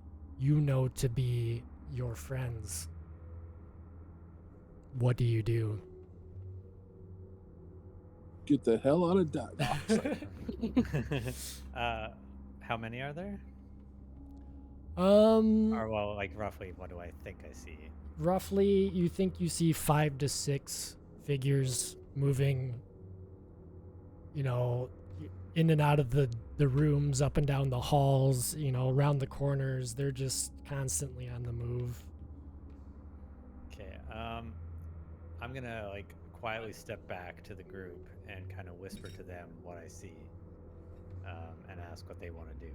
to be your friends. What do you do? Get the hell out of Dodge. How many are there? Um, Or well, like roughly, what do I think I see? roughly, you think you see 5 to 6 figures moving, in and out of the rooms, up and down the halls, around the corners. They're just constantly on the move. Okay. I'm gonna like quietly step back to the group and kind of whisper to them what I see, and ask what they want to do.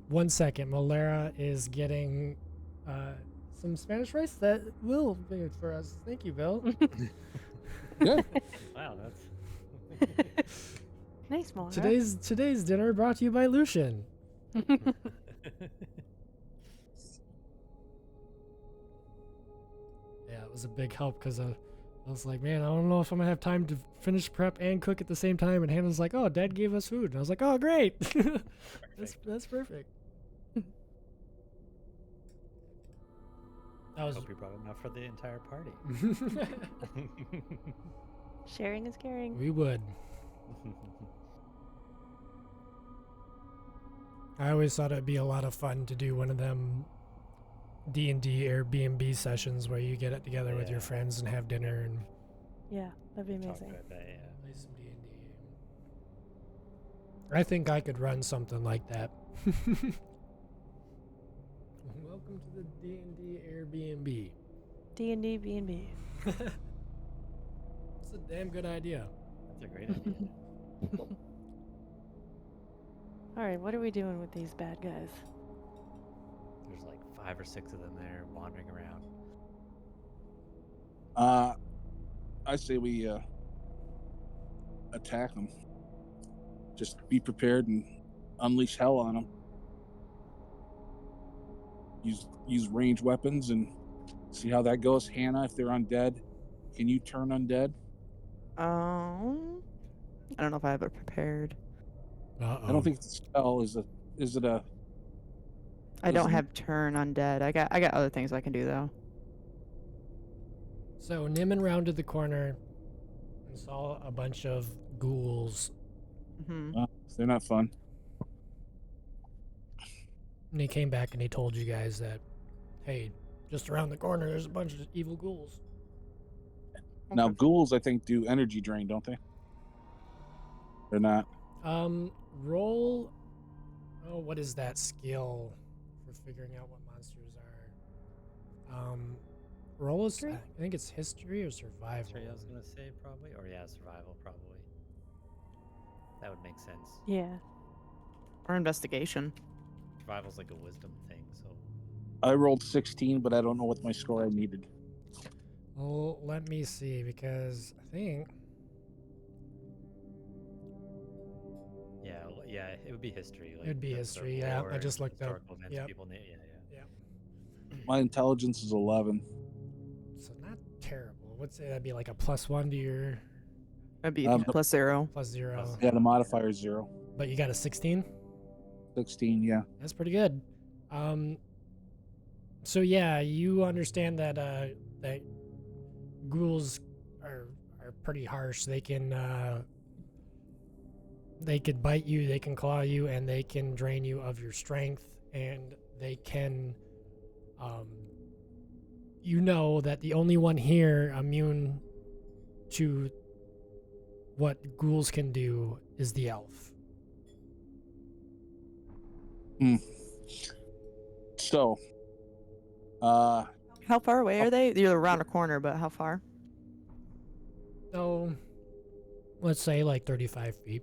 1 second. Malera is getting some Spanish rice that Will made for us. Thank you, Bill. Good. Wow, that's Nice, Mara. Today's dinner brought to you by Lucian. Yeah, it was a big help because I was like, man, I don't know if I'm gonna have time to finish prep and cook at the same time. And Hannah's like, oh, Dad gave us food, and I was like, oh, great. That's perfect. That was Hope you brought enough for the entire party. Sharing is caring. we would. I always thought it'd be a lot of fun to do one of them D&D Airbnb sessions where you get it together with your Yeah. friends and have dinner and Yeah, that'd be Talk amazing. about that, yeah. play some D&D. I think I could run something like that. Welcome to the D&D Airbnb. D&D, B&B. It's a damn good idea. That's a great idea. All right, what are we doing with these bad guys? There's like 5 or 6 of them there wandering around. I say we attack them. Just be prepared and unleash hell on them. Use ranged weapons and see how that goes. Hannah, if they're undead, can you turn undead? I don't know if I have it prepared. Uh-oh. I don't think it's a spell. Is it a? I don't Doesn't- have turn undead. I got other things I can do though. So Niman rounded the corner and saw a bunch of ghouls. Hmm. They're not fun. And he came back and he told you guys that, hey, just around the corner there's a bunch of evil ghouls. Now ghouls, I think, do energy drain, don't they? They're not. Roll. Oh, what is that skill for figuring out what monsters are? Roll is. I think it's history or survival. History, I was gonna say probably, or yeah, survival probably. That would make sense. Yeah. Or investigation. Survival's like a wisdom thing, so I rolled 16, but I don't know what my score I needed. Well, let me see because I think. yeah, it would be history. Like It'd be the history, yeah, lore I just and looked up, historical events yep. people yeah. My intelligence is 11. So terrible. What's that'd be like a +1 to your That'd be Um, +0. +0. Plus- Yeah, the modifier is 0. But you got a 16? 16, yeah. That's pretty good. So yeah, you understand that that ghouls are pretty harsh. They can bite you, they can claw you, and they can drain you of your strength, and they can you know that the only one here immune to what ghouls can do is the elf. So, How far away are they? You're around a corner, but how far? So let's say like 35 feet.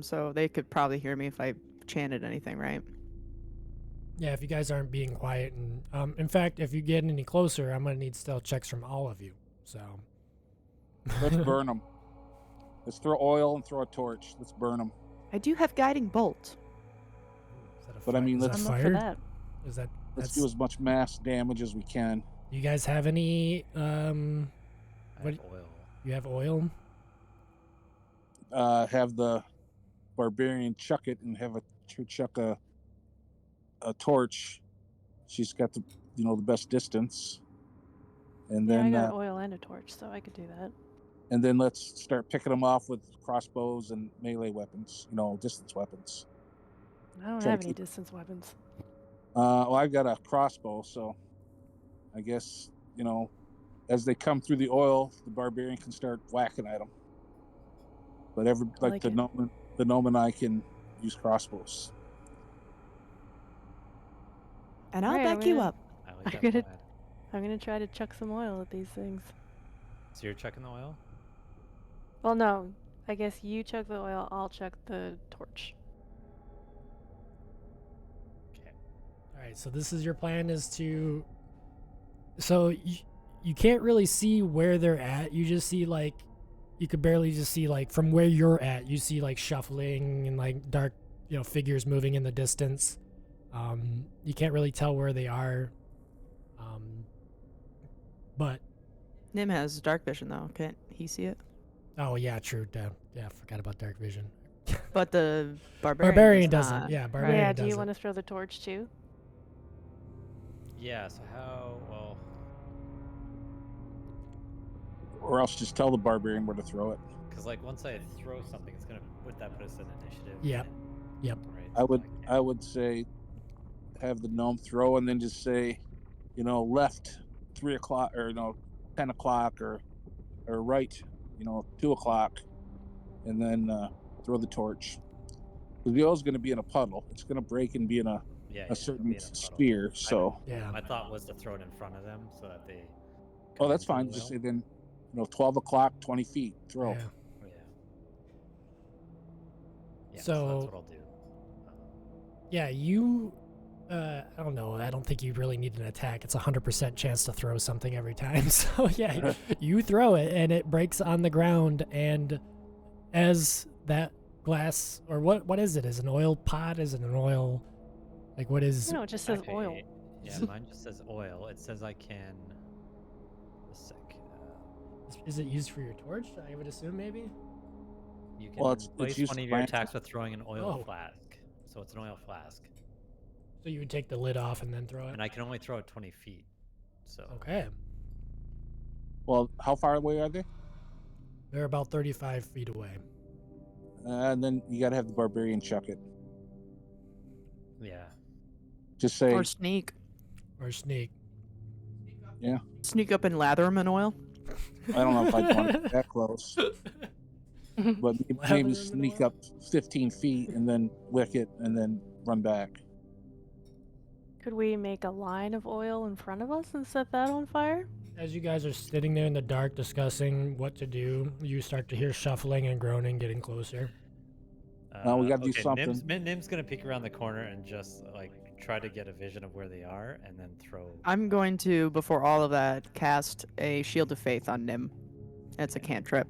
So they could probably hear me if I chanted anything, right? Yeah, if you guys aren't being quiet, and in fact, if you get any closer, I'm gonna need stealth checks from all of you. So let's burn them. Let's throw oil and throw a torch. Let's burn them. I do have guiding bolt. Is that a But I mean, is that let's- I'm up for fired? that. Is that Let's that's? do as much mass damage as we can. You guys have any? I What- have oil. You have oil. Have the barbarian chuck it and have chuck a torch. She's got the the best distance. And Yeah, I then got oil and a torch, so I could do that. and then let's start picking them off with crossbows and melee weapons. Distance weapons. I don't Try to have any keep- distance weapons. Well, I've got a crossbow, so I guess as they come through the oil, the barbarian can start whacking at them. But like the it. gnome and I can use crossbows. And I'll Alright, I'm back you gonna- up. I like I'm that gonna- plan. I'm gonna try to chuck some oil at these things. So you're checking the oil? Well, no. I guess you chuck the oil, I'll chuck the torch. Okay. All right. So this is your plan: is to. So you can't really see where they're at. You just see like, you could barely just see like from where you're at. You see like shuffling and like dark, figures moving in the distance. You can't really tell where they are. But Nim has dark vision though. Can't he see it? oh yeah, true. Yeah, forgot about dark vision. But the barbarian, Barbarian does doesn't. not. Yeah, Right. barbarian Yeah, do you doesn't. want to throw the torch too? Yeah, so well, Or else just tell the barbarian where to throw it. because like once I throw something, it's gonna, would that put us in initiative? Yep. Yep. Right. I would so can't- I would say have the gnome throw and then just say, left 3 o'clock or 10 o'clock or right, 2 o'clock, and then throw the torch. The oil's going to be in a puddle. It's going to break and be in a yeah, a it'll certain be in a puddle. sphere. So Yeah. My thought was to throw it in front of them so that they. oh, come that's into the fine. Just say oil. then 12 o'clock, 20 feet, throw. Yeah. Yeah. Yeah, So- that's what I'll do. Yeah, you. I don't know. I don't think you really need an attack. It's 100% chance to throw something every time. So yeah, you throw it and it breaks on the ground. And as that glass, or what is it? Is it an oil pot? Is it an oil? Like what is? No, it just says oil. Actually, Yeah, mine just says oil. It says I can. A sec. Is it used for your torch? I would assume maybe. You can Well, it's replace used one to of your plant- attacks with throwing an oil Oh. flask. So it's an oil flask, So you would take the lid off and then throw it. and I can only throw it 20 feet. So Okay, Well, how far away are they? they're about 35 feet away. And then you got to have the barbarian chuck it. yeah, Just say, Or sneak. Or sneak. Sneak up and lather him in oil. I don't know if I'd want to get that close, but Lather maybe him in sneak oil? up 15 feet and then wick it and then run back. Could we make a line of oil in front of us and set that on fire? As you guys are sitting there in the dark discussing what to do, you start to hear shuffling and groaning getting closer. Now we gotta do okay, something. Nim's gonna peek around the corner and just like try to get a vision of where they are, and then throw. I'm going to, before all of that, cast a Shield of Faith on Nim. It's a cantrip.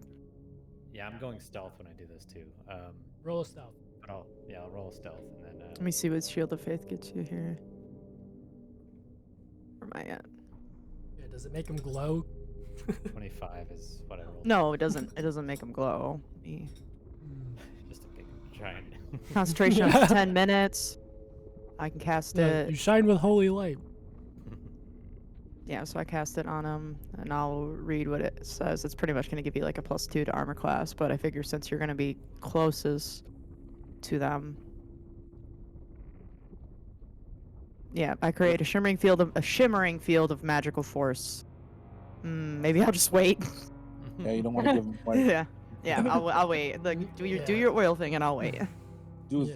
Yeah, I'm going stealth when I do this too. Roll a stealth. But I'll roll a stealth and then. Let me see what Shield of Faith gets you here. Where am I at? Good. Does it make them glow? 25 is what I rolled. No, it doesn't. It doesn't make them glow. Just a big giant. Concentration Yeah. of 10 minutes. I can cast No, it. you shine with holy light. Yeah, so I cast it on him, and I'll read what it says. It's pretty much going to give you like a +2 to armor class, but I figure since you're going to be closest to them. Yeah, I create a shimmering field of magical force. Maybe I'll just wait. Yeah, you don't want to give them like yeah, I'll wait. Like, do your oil thing, and I'll wait. do Yeah.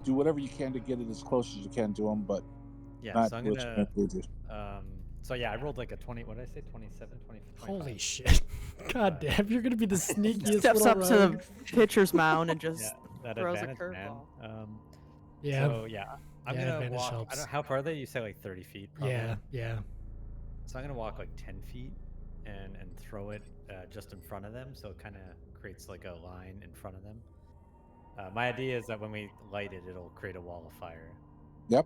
do whatever you can to get it as close as you can to them, but Yeah, not so I'm to what you gonna. can't do. So yeah, I rolled like a 20. What did I say? 27, 20, 25. Holy shit. God damn, you're gonna be the sneakiest Steps little up to rogue. the pitcher's mound and just Yeah, that throws a advantage, man. curveball. Yeah. So yeah, I'm Yeah, gonna advantage walk. I helps. don't. How far are they? You say like 30 feet. Probably. Yeah. So I'm gonna walk like 10 feet and throw it just in front of them, so it kind of creates like a line in front of them. My idea is that when we light it, it'll create a wall of fire. Yep.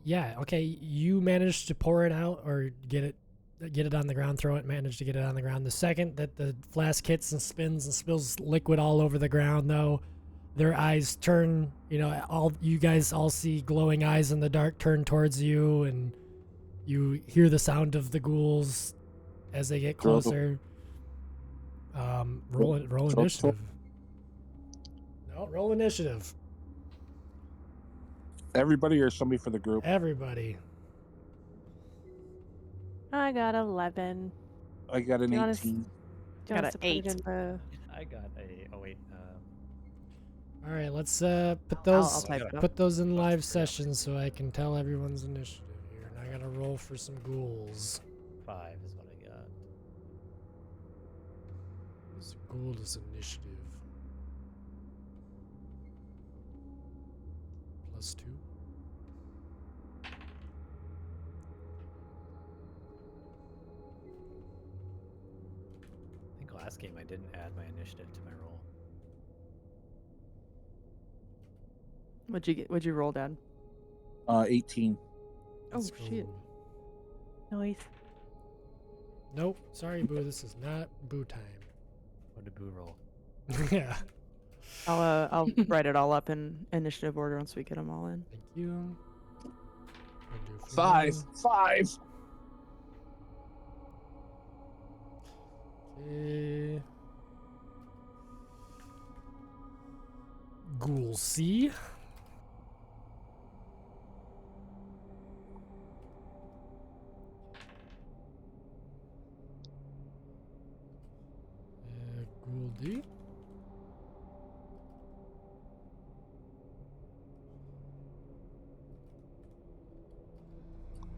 Yeah, okay, you managed to pour it out or get it on the ground, throw it, managed to get it on the ground. The second that the flask hits and spins and spills liquid all over the ground, though, their eyes turn, you guys all see glowing eyes in the dark turn towards you, and you hear the sound of the ghouls as they get closer. Roll initiative. No, roll initiative. Everybody or somebody for the group? Everybody. I got 11. I got an Do you 18. wanna Do you Got want a us to put it 8. in the... I got a. Oh wait. All right, let's put those I'll type it up. put those in live sessions so I can tell everyone's initiative here. And I gotta roll for some ghouls. 5 is what I got. This ghoul is initiative. +2. I think last game I didn't add my initiative to my roll. What'd you roll, Dad? 18. Let's shit. go. Noise. Nope. Sorry, Boo. This is not Boo time. What did Boo roll? Yeah. I'll write it all up in initiative order once we get them all in. Thank you. I'll do for 5. you. 5. Okay. Ghoul C. Ghoul D.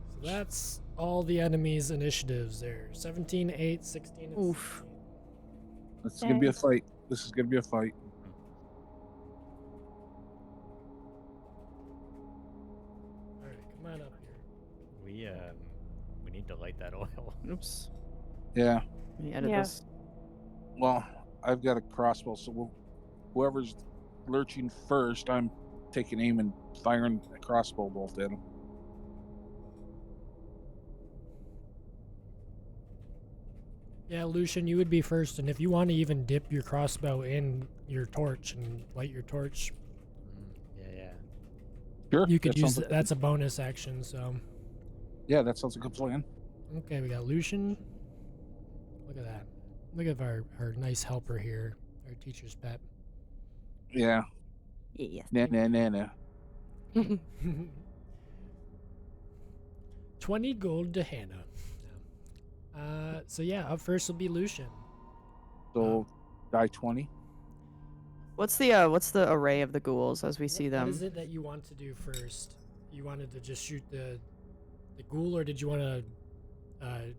So that's all the enemies' initiatives there. 17, 8, 16, and Oof. 16. This is going to be a fight. This is going to be a fight. All right, come on up here. We need to light that oil. Oops. Yeah. Let me edit Yeah. this. Well, I've got a crossbow, so whoever's lurching first, I'm taking aim and firing a crossbow bolt at him. Yeah, Lucian, you would be first, and if you want to even dip your crossbow in your torch and light your torch, Yeah. Sure. you could that use sounds like- that's a bonus action. So, Yeah, that sounds like a plan. okay, we got Lucian. Look at that. Look at our nice helper here, our teacher's pet. Yeah. Yes. Nah. 20 gold to Hannah. So yeah, up first will be Lucian. So, die 20. What's the array of the ghouls as we see What them? is it that you want to do first? You wanted to just shoot the ghoul, or did you want to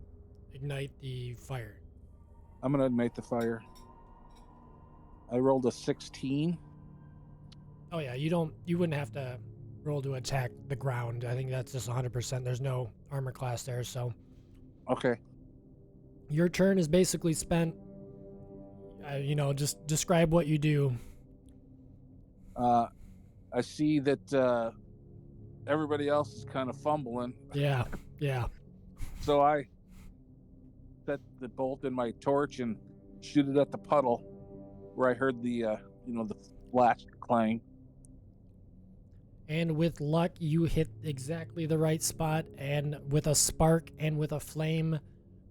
ignite the fire? I'm going to ignite the fire. I rolled a 16. Oh yeah, you wouldn't have to roll to attack the ground. I think that's just 100%. There's no armor class there, so Okay. your turn is basically spent. Just describe what you do. I see that everybody else is kind of fumbling. Yeah. So I set the bolt in my torch and shoot it at the puddle where I heard the the flash clang. And with luck, you hit exactly the right spot, and with a spark and with a flame,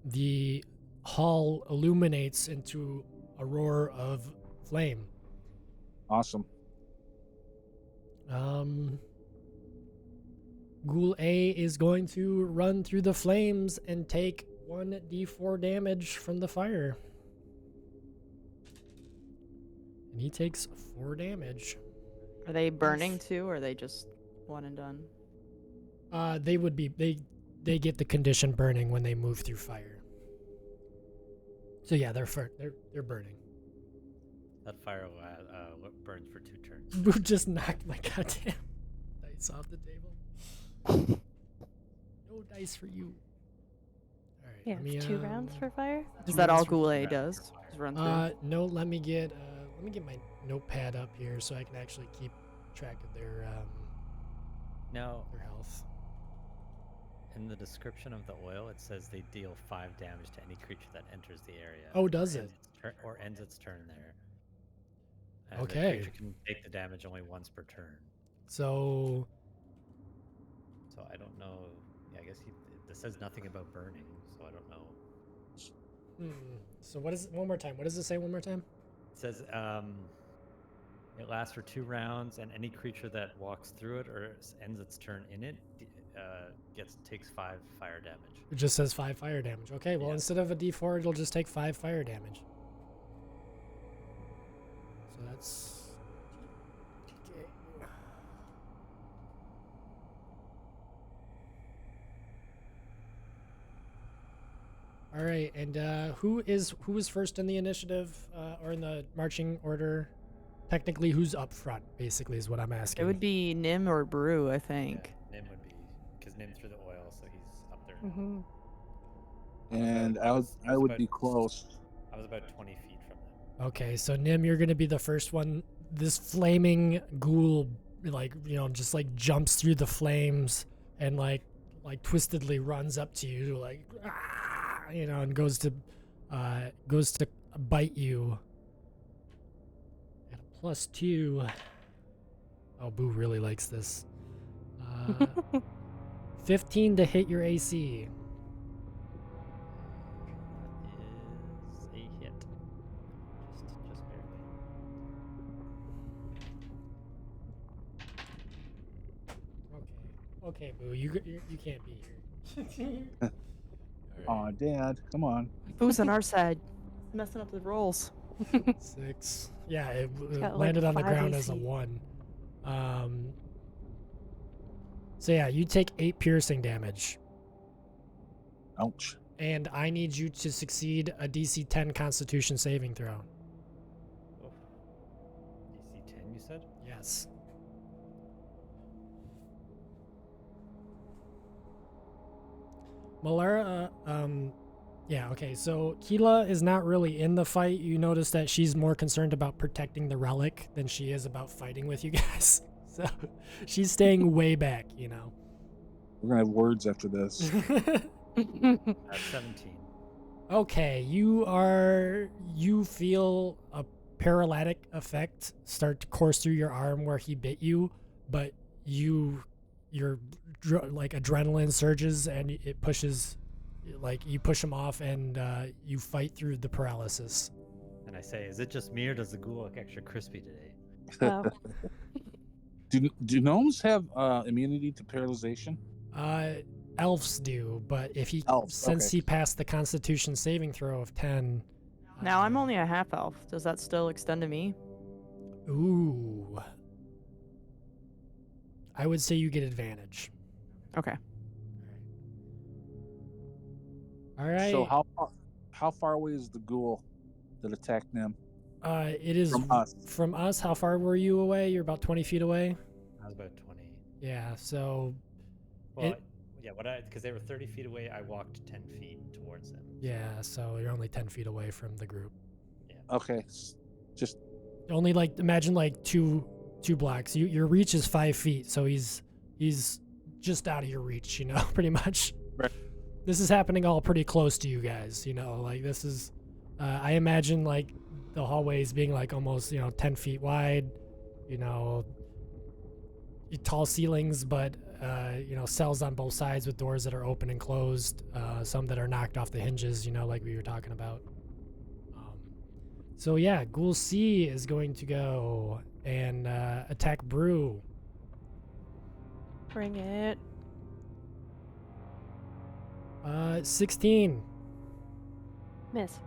the hall illuminates into a roar of flame. Awesome. Ghoul A is going to run through the flames and take 1d4 damage from the fire. And he takes 4 damage. Are they burning too, or are they just one and done? They would be they get the condition burning when they move through fire. So yeah, they're burning. That fire burns for 2 turns. Boo just knocked my goddamn dice off the table. No dice for you. All right. Yeah, let me, it's 2 rounds for fire. Is that all rounds for Ghoul A rounds. does? Just run through? No, let me get my notepad up here so I can actually keep track of their Now, health. in the description of the oil, it says they deal 5 damage to any creature that enters the area. Oh, does it? Or ends its turn there. And Okay. The creature can take the damage only once per turn. So So I don't know. Yeah, I guess this says nothing about burning, so I don't know. So what is one more time? What does it say one more time? It says it lasts for 2 rounds, and any creature that walks through it or ends its turn in it takes 5 fire damage. It just says 5 fire damage. Okay, well Yeah. instead of a d4, it'll just take 5 fire damage. So that's okay. All right, and who is first in the initiative or in the marching order? Technically, who's up front? Basically, is what I'm asking. It would be Nim or Brew, I think. Yeah, Nim would be, because Nim threw the oil, so he's up there. Mm-hmm. And I would be close. I was about 20 feet from them. Okay, so Nim, you're gonna be the first one. This flaming ghoul, just jumps through the flames and like twistedly runs up to you, like, and goes to bite you. At a +2. Oh, Boo really likes this. 15 to hit your AC. That is a hit. Just barely. Okay, Boo, you can't be here. Aw, Dad, come on. Who's on our side? Messing up the rolls. 6. Yeah, it got, landed on the 5 ground as a AC. 1. So yeah, you take 8 piercing damage, Ouch. and I need you to succeed a DC 10 Constitution saving throw. Oh. DC 10, you said? Yes. Malara, yeah, okay, so Keela is not really in the fight. You notice that she's more concerned about protecting the relic than she is about fighting with you guys. So she's staying way back, We're gonna have words after this. 17. Okay, you feel a paralytic effect start to course through your arm where he bit you, but your adrenaline surges and it pushes, you push him off and you fight through the paralysis. And I say, is it just me or does the ghoul look extra crispy today? Oh. Do gnomes have immunity to paralyzation? Elves do, but if he Elves, since okay. he passed the Constitution saving throw of 10. Now I'm only a half elf. Does that still extend to me? Ooh. I would say you get advantage. Okay. All right. So how far away is the ghoul that attacked Nim? It is From us. From us. How far were you away? You're about 20 feet away. I was about 20. Yeah. So. Well, because they were 30 feet away, I walked 10 feet towards them. Yeah. So you're only 10 feet away from the group. Okay, just Only imagine two blocks. Your reach is 5 feet, so he's just out of your reach. Pretty much. Right. this is happening all pretty close to you guys. You know, like this is. I imagine like the hallways being like almost 10 feet wide. You know, tall ceilings, but cells on both sides with doors that are open and closed. Some that are knocked off the hinges. Like we were talking about. So yeah, Ghoul C is going to go and attack Brew. Bring it. 16. Miss.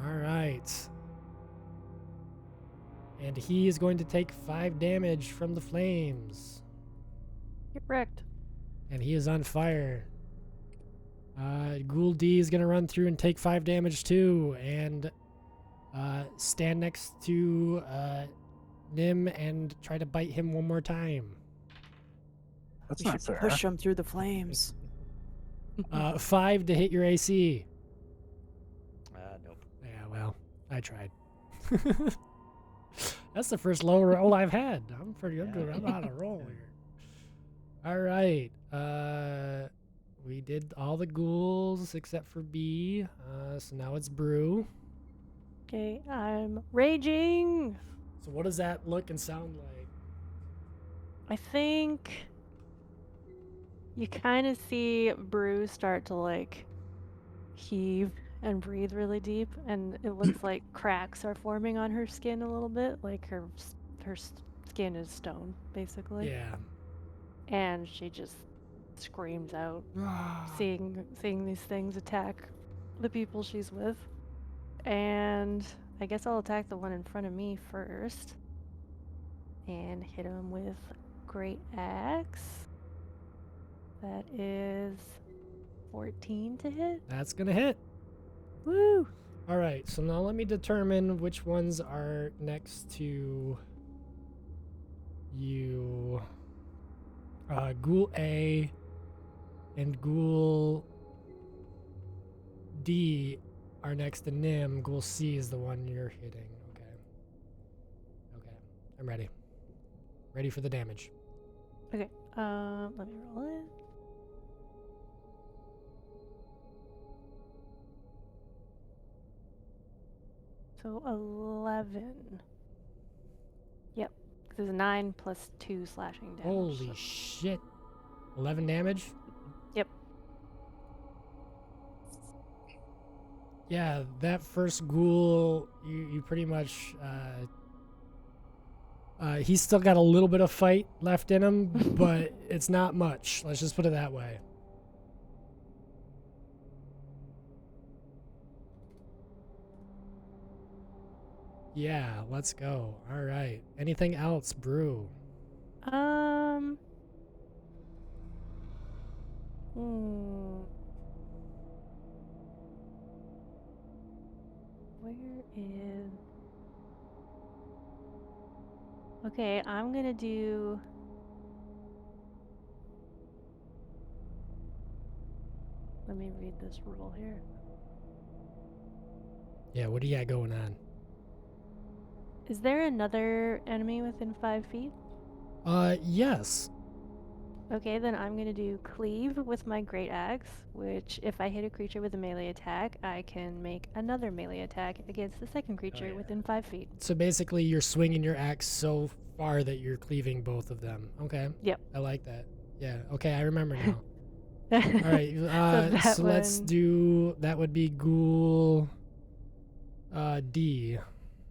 All right. And he is going to take 5 damage from the flames. Get wrecked. And he is on fire. Ghoul D is going to run through and take 5 damage too. And stand next to Nim and try to bite him one more time. That's We not should fair. push him through the flames. 5 to hit your AC. Nope. Yeah, well, I tried. That's the first low roll I've had. I'm on a roll here. All right. We did all the ghouls except for B. So now it's Brew. Okay, I'm raging. So what does that look and sound like? I think you kind of see Brew start to like heave and breathe really deep, and it looks like cracks are forming on her skin a little bit, like her skin is stone, basically. Yeah. And she just screams out, seeing these things attack the people she's with. And I guess I'll attack the one in front of me first and hit him with Great Axe. That is 14 to hit. That's going to hit. Woo! All right. So now let me determine which ones are next to you. Ghoul A and Ghoul D are next to Nim. Ghoul C is the one you're hitting. Okay. Okay. I'm ready. Ready for the damage. Okay, let me roll it. So 11. Yep, this is 9 plus 2 slashing damage. Holy so- shit. 11 damage? Yep. Yeah, that first ghoul, you pretty much, he's still got a little bit of fight left in him, but it's not much. Let's just put it that way. Yeah, let's go. All right. Anything else, Brew? Where is... Okay, I'm gonna do... Let me read this rule here. Yeah, what do you got going on? Is there another enemy within 5 feet? Yes. Okay, then I'm gonna do cleave with my great axe, which if I hit a creature with a melee attack, I can make another melee attack against the second creature yeah. within 5 feet. So basically, you're swinging your axe so far that you're cleaving both of them. Okay. Yep. I like that. Yeah. Okay, I remember now. All right. that So let's one- do. That would be Ghoul. D.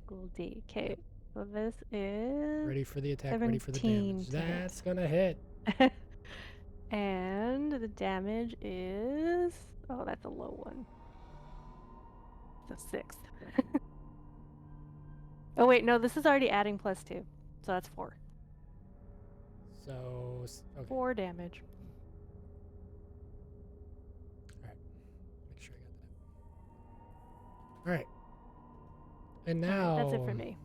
Ghoul D. Okay, so this is... Ready for the attack. Ready for the 17 damage. to hit. That's gonna hit. And the damage is... Oh, that's a low one. It's a 6. Oh wait, no, this is already adding +2. So that's 4. So okay. 4 damage. Make sure I got that. All right. And Alright, now that's it for me.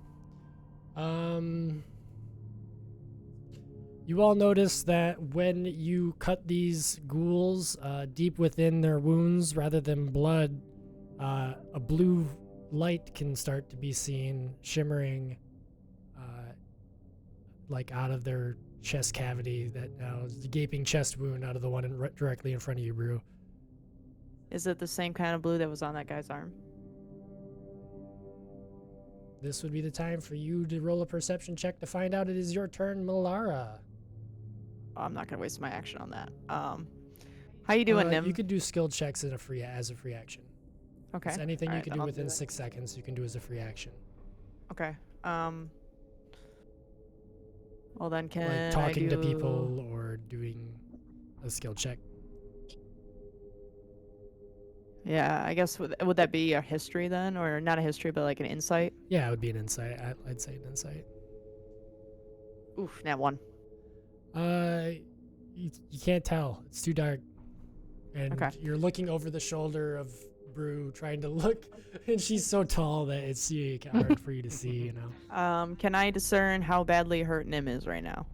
You all notice that when you cut these ghouls deep within their wounds rather than blood, a blue light can start to be seen shimmering like out of their chest cavity. That now is the gaping chest wound out of the one directly in front of you, Brew. Is it the same kind of blue that was on that guy's arm? This would be the time for you to roll a perception check to find out. It is your turn, Malara. Oh, I'm not gonna waste my action on that. How you doing, Nim? You could do skill checks as a free action. Okay. It's anything you Alright, can then do I'll within that. 6 seconds, you can do as a free action. Okay. Well then, can Like I talking to do- people or doing a skill check. Yeah, I guess would that be a history then, or not a history, but like an insight? Yeah, it would be an insight. I'd say an insight. Oof, nat 1. You can't tell. It's too dark. And Okay. you're looking over the shoulder of Brew, trying to look, and she's so tall that it's hard for you to see, you know. Can I discern how badly hurt Nim is right now?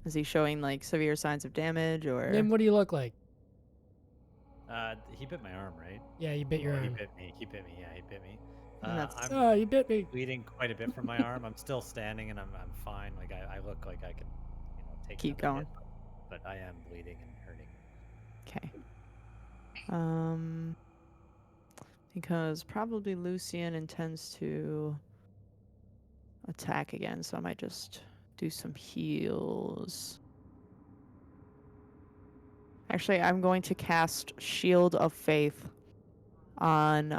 Is he showing like severe signs of damage, or? Nim, what do you look like? He bit my arm, right? Yeah, you bit your He arm. bit me. He bit me. Yeah, he bit me. And that's- Oh, you bit me. Bleeding quite a bit from my arm. I'm still standing and I'm fine. Like I look like I can, take Keep another going. hit, but I am bleeding and hurting. Okay. Because probably Lucian intends to attack again, so I might just do some heals. Actually, I'm going to cast Shield of Faith on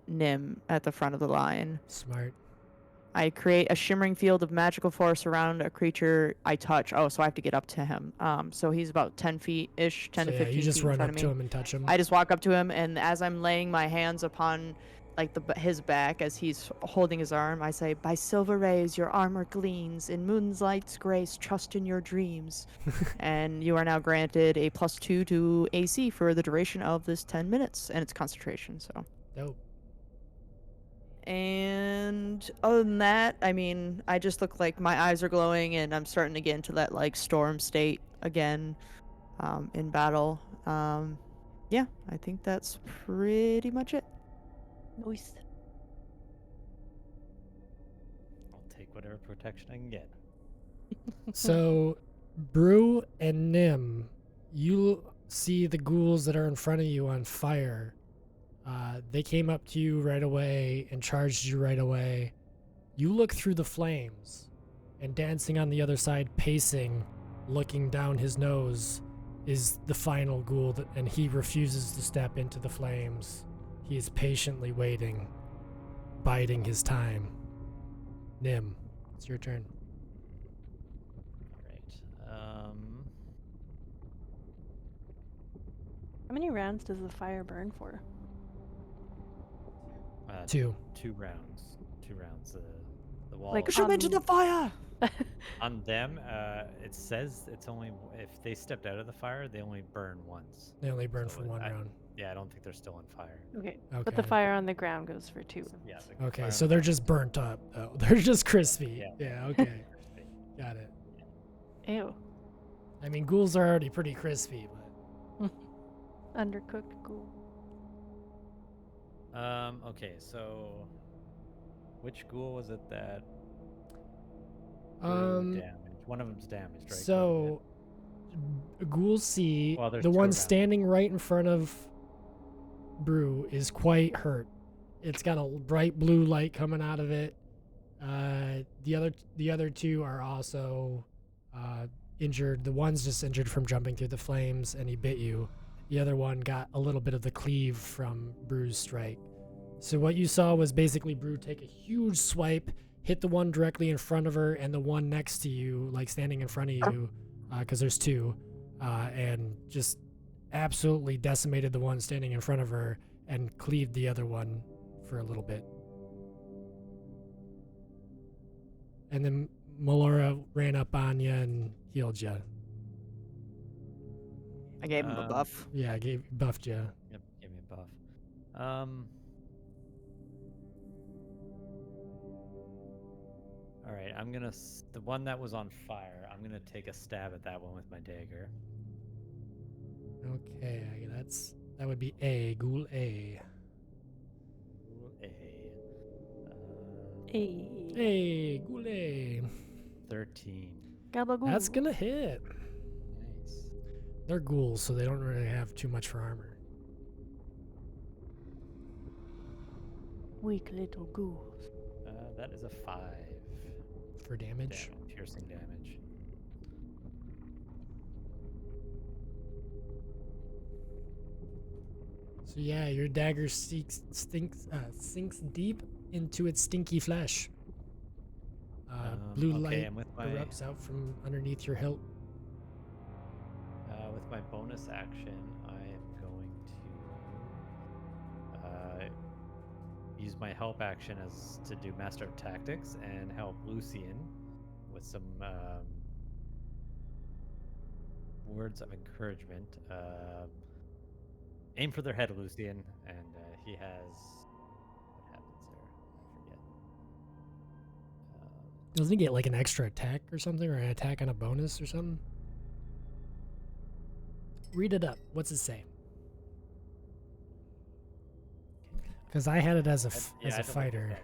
Nim at the front of the line. Smart. I create a shimmering field of magical force around a creature I touch. Oh, so I have to get up to him. So he's about 10 feet-ish, 10 So to yeah, 15 you just feet in run front up of to me. him and touch him. I just walk up to him, and as I'm laying my hands upon like his back as he's holding his arm, I say, "By silver rays your armor gleams, in moonlight's grace trust in your dreams." And you are now granted a +2 to AC for the duration of this 10 minutes, and it's concentration, so. Dope. And other than that, I mean, I just look like my eyes are glowing, and I'm starting to get into that like storm state again, in battle. Yeah, I think that's pretty much it. Nice. I'll take whatever protection I can get. So, Brew and Nim, you see the ghouls that are in front of you on fire. They came up to you right away and charged you right away. You look through the flames, and dancing on the other side, pacing, looking down his nose, is the final ghoul, and he refuses to step into the flames. He is patiently waiting, biding his time. Nim, it's your turn. Right. How many rounds does the fire burn for? 2. 2 rounds. 2 rounds. The wall. Like, Push him into the fire! On them, it says it's only if they stepped out of the fire, they only burn once. They only burn So for 1 round. Yeah, I don't think they're still on fire. Okay. Okay. But the fire on the ground goes for 2. Yeah. the Okay, fire so on they're the just burnt up, though. They're just crispy. Yeah. Yeah, okay. ground. Got it. Ew. I mean, ghouls are already pretty crispy, but Undercooked ghoul. Okay, so which ghoul was it that um damaged? One of them's damaged, right? so ghouls see Well, there's the 2 one around. standing right in front of Brew is quite hurt. It's got a bright blue light coming out of it. The other 2 are also injured. The one's just injured from jumping through the flames and he bit you. The other one got a little bit of the cleave from Brew's strike. So what you saw was basically Brew take a huge swipe, hit the one directly in front of her and the one next to you, like standing in front of you, because there's 2, and just absolutely decimated the one standing in front of her and cleaved the other one for a little bit. And then Melora ran up on you and healed you. I gave him a buff. Yeah, buffed you. Yep, give me a buff. All right, I'm gonna the one that was on fire. I'm gonna take a stab at that one with my dagger. Okay, that would be A, Ghoul A. Ooh, a Hey. Hey, Ghoul A. 13. Gabagool. That's gonna hit. Nice. They're ghouls, so they don't really have too much for armor. Weak little ghouls. That is a 5 For damage. piercing damage. So yeah, your dagger sinks deep into its stinky flesh. Blue Okay, light and with my erupts out from underneath your hilt. with my bonus action, I am going to use my help action as to do Master of Tactics and help Lucian with some words of encouragement. Aim for their head, Lucian, and he has what happens there? I forget. Doesn't he get like an extra attack or something, or an attack on a bonus or something? Read it up. What's it say? Because I had it as a I don't know fighter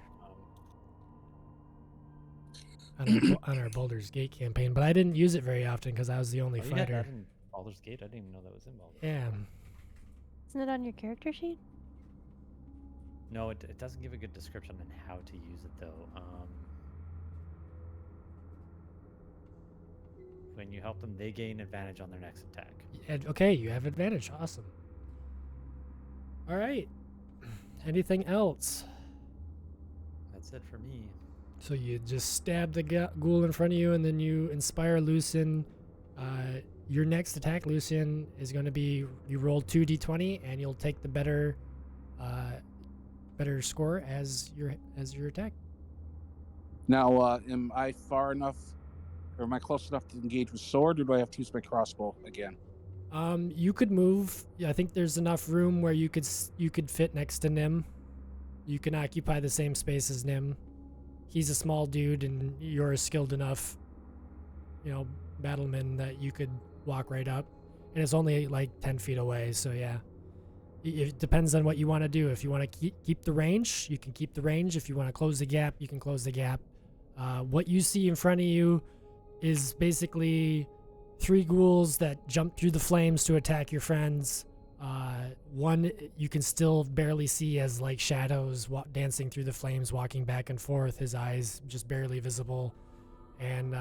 that, on our Baldur's Gate campaign, but I didn't use it very often because I was the only you had fighter. that in Baldur's Gate? I didn't even know that was in Baldur's Gate. Yeah. Isn't it on your character sheet? No, it doesn't give a good description on how to use it though. When you help them, they gain advantage on their next attack. Okay, you have advantage. Awesome. All right. Anything else? That's it for me. So you just stab the ghoul in front of you, and then you inspire Lucian. Your next attack, Lucian, is going to be you roll 2d20, and you'll take the better score as your attack. Now, am I far enough, or am I close enough to engage with sword, or do I have to use my crossbow again? You could move. Yeah, I think there's enough room where you could fit next to Nim. You can occupy the same space as Nim. He's a small dude, and you're a skilled enough, battleman that you could walk right up. And it's only like 10 feet away, so yeah. It depends on what you want to do. If you want to keep the range, you can keep the range. If you want to close the gap, you can close the gap. What you see in front of you is basically 3 ghouls that jump through the flames to attack your friends. One you can still barely see as like shadows dancing through the flames, walking back and forth, his eyes just barely visible. And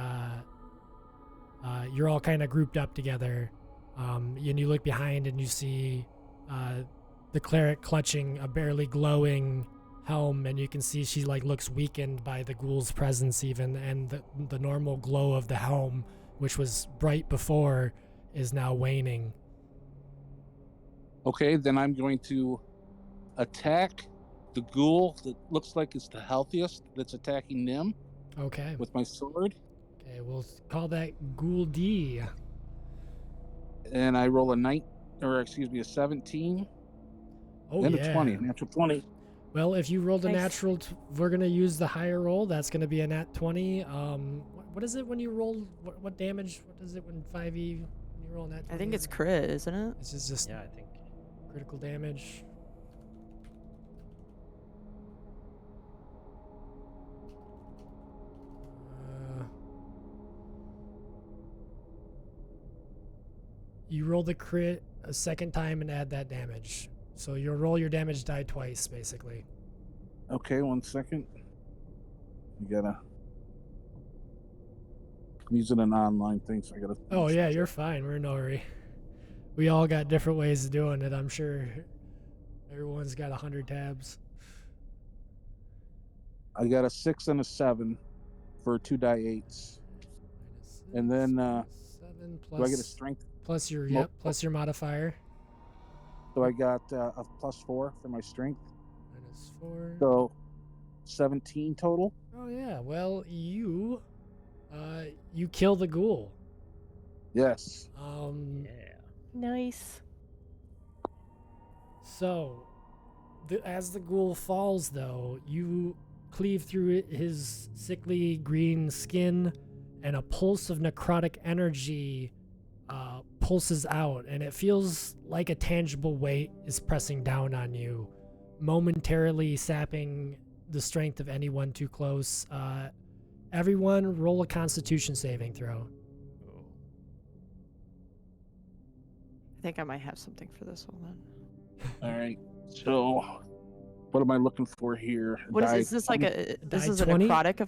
you're all kind of grouped up together. And you look behind and you see the cleric clutching a barely glowing helm, and you can see she like looks weakened by the ghoul's presence even, and the normal glow of the helm, which was bright before, is now waning. Okay, then I'm going to attack the ghoul that looks like it's the healthiest that's attacking Nim Okay. with my sword. Okay, we'll call that Ghoul D. And I roll a 17 Oh, and yeah. a 20, natural 20. Well, if you rolled a Nice. natural, we're going to use the higher roll. That's going to be a nat 20. What is it when you roll? What damage? What is it when 5e? When you roll a nat 20? I think it's crit, isn't it? This is just Yeah, I think. critical damage. You roll the crit a second time and add that damage. So you'll roll your damage die twice, basically. Okay, 1 second. I'm using an online thing, so I gotta. Oh yeah, you're fine. We're in no hurry. We all got different ways of doing it. I'm sure everyone's got 100 tabs. I got a 6 and a 7 for 2 die 8s. And then, 7 plus, Do I get a strength? plus your Mo- plus your modifier. So I got a +4 for my strength. -4. So 17 total. Oh yeah. Well, you kill the ghoul. Yes. Yeah. Nice. So, as the ghoul falls, though, you cleave through his sickly green skin, and a pulse of necrotic energy pulses out, and it feels like a tangible weight is pressing down on you, momentarily sapping the strength of anyone too close. Everyone, roll a Constitution saving throw. Oh. I think I might have something for this one then. All right. So What am I looking for here? What is Die this like 20? a this Die is a 20? necrotic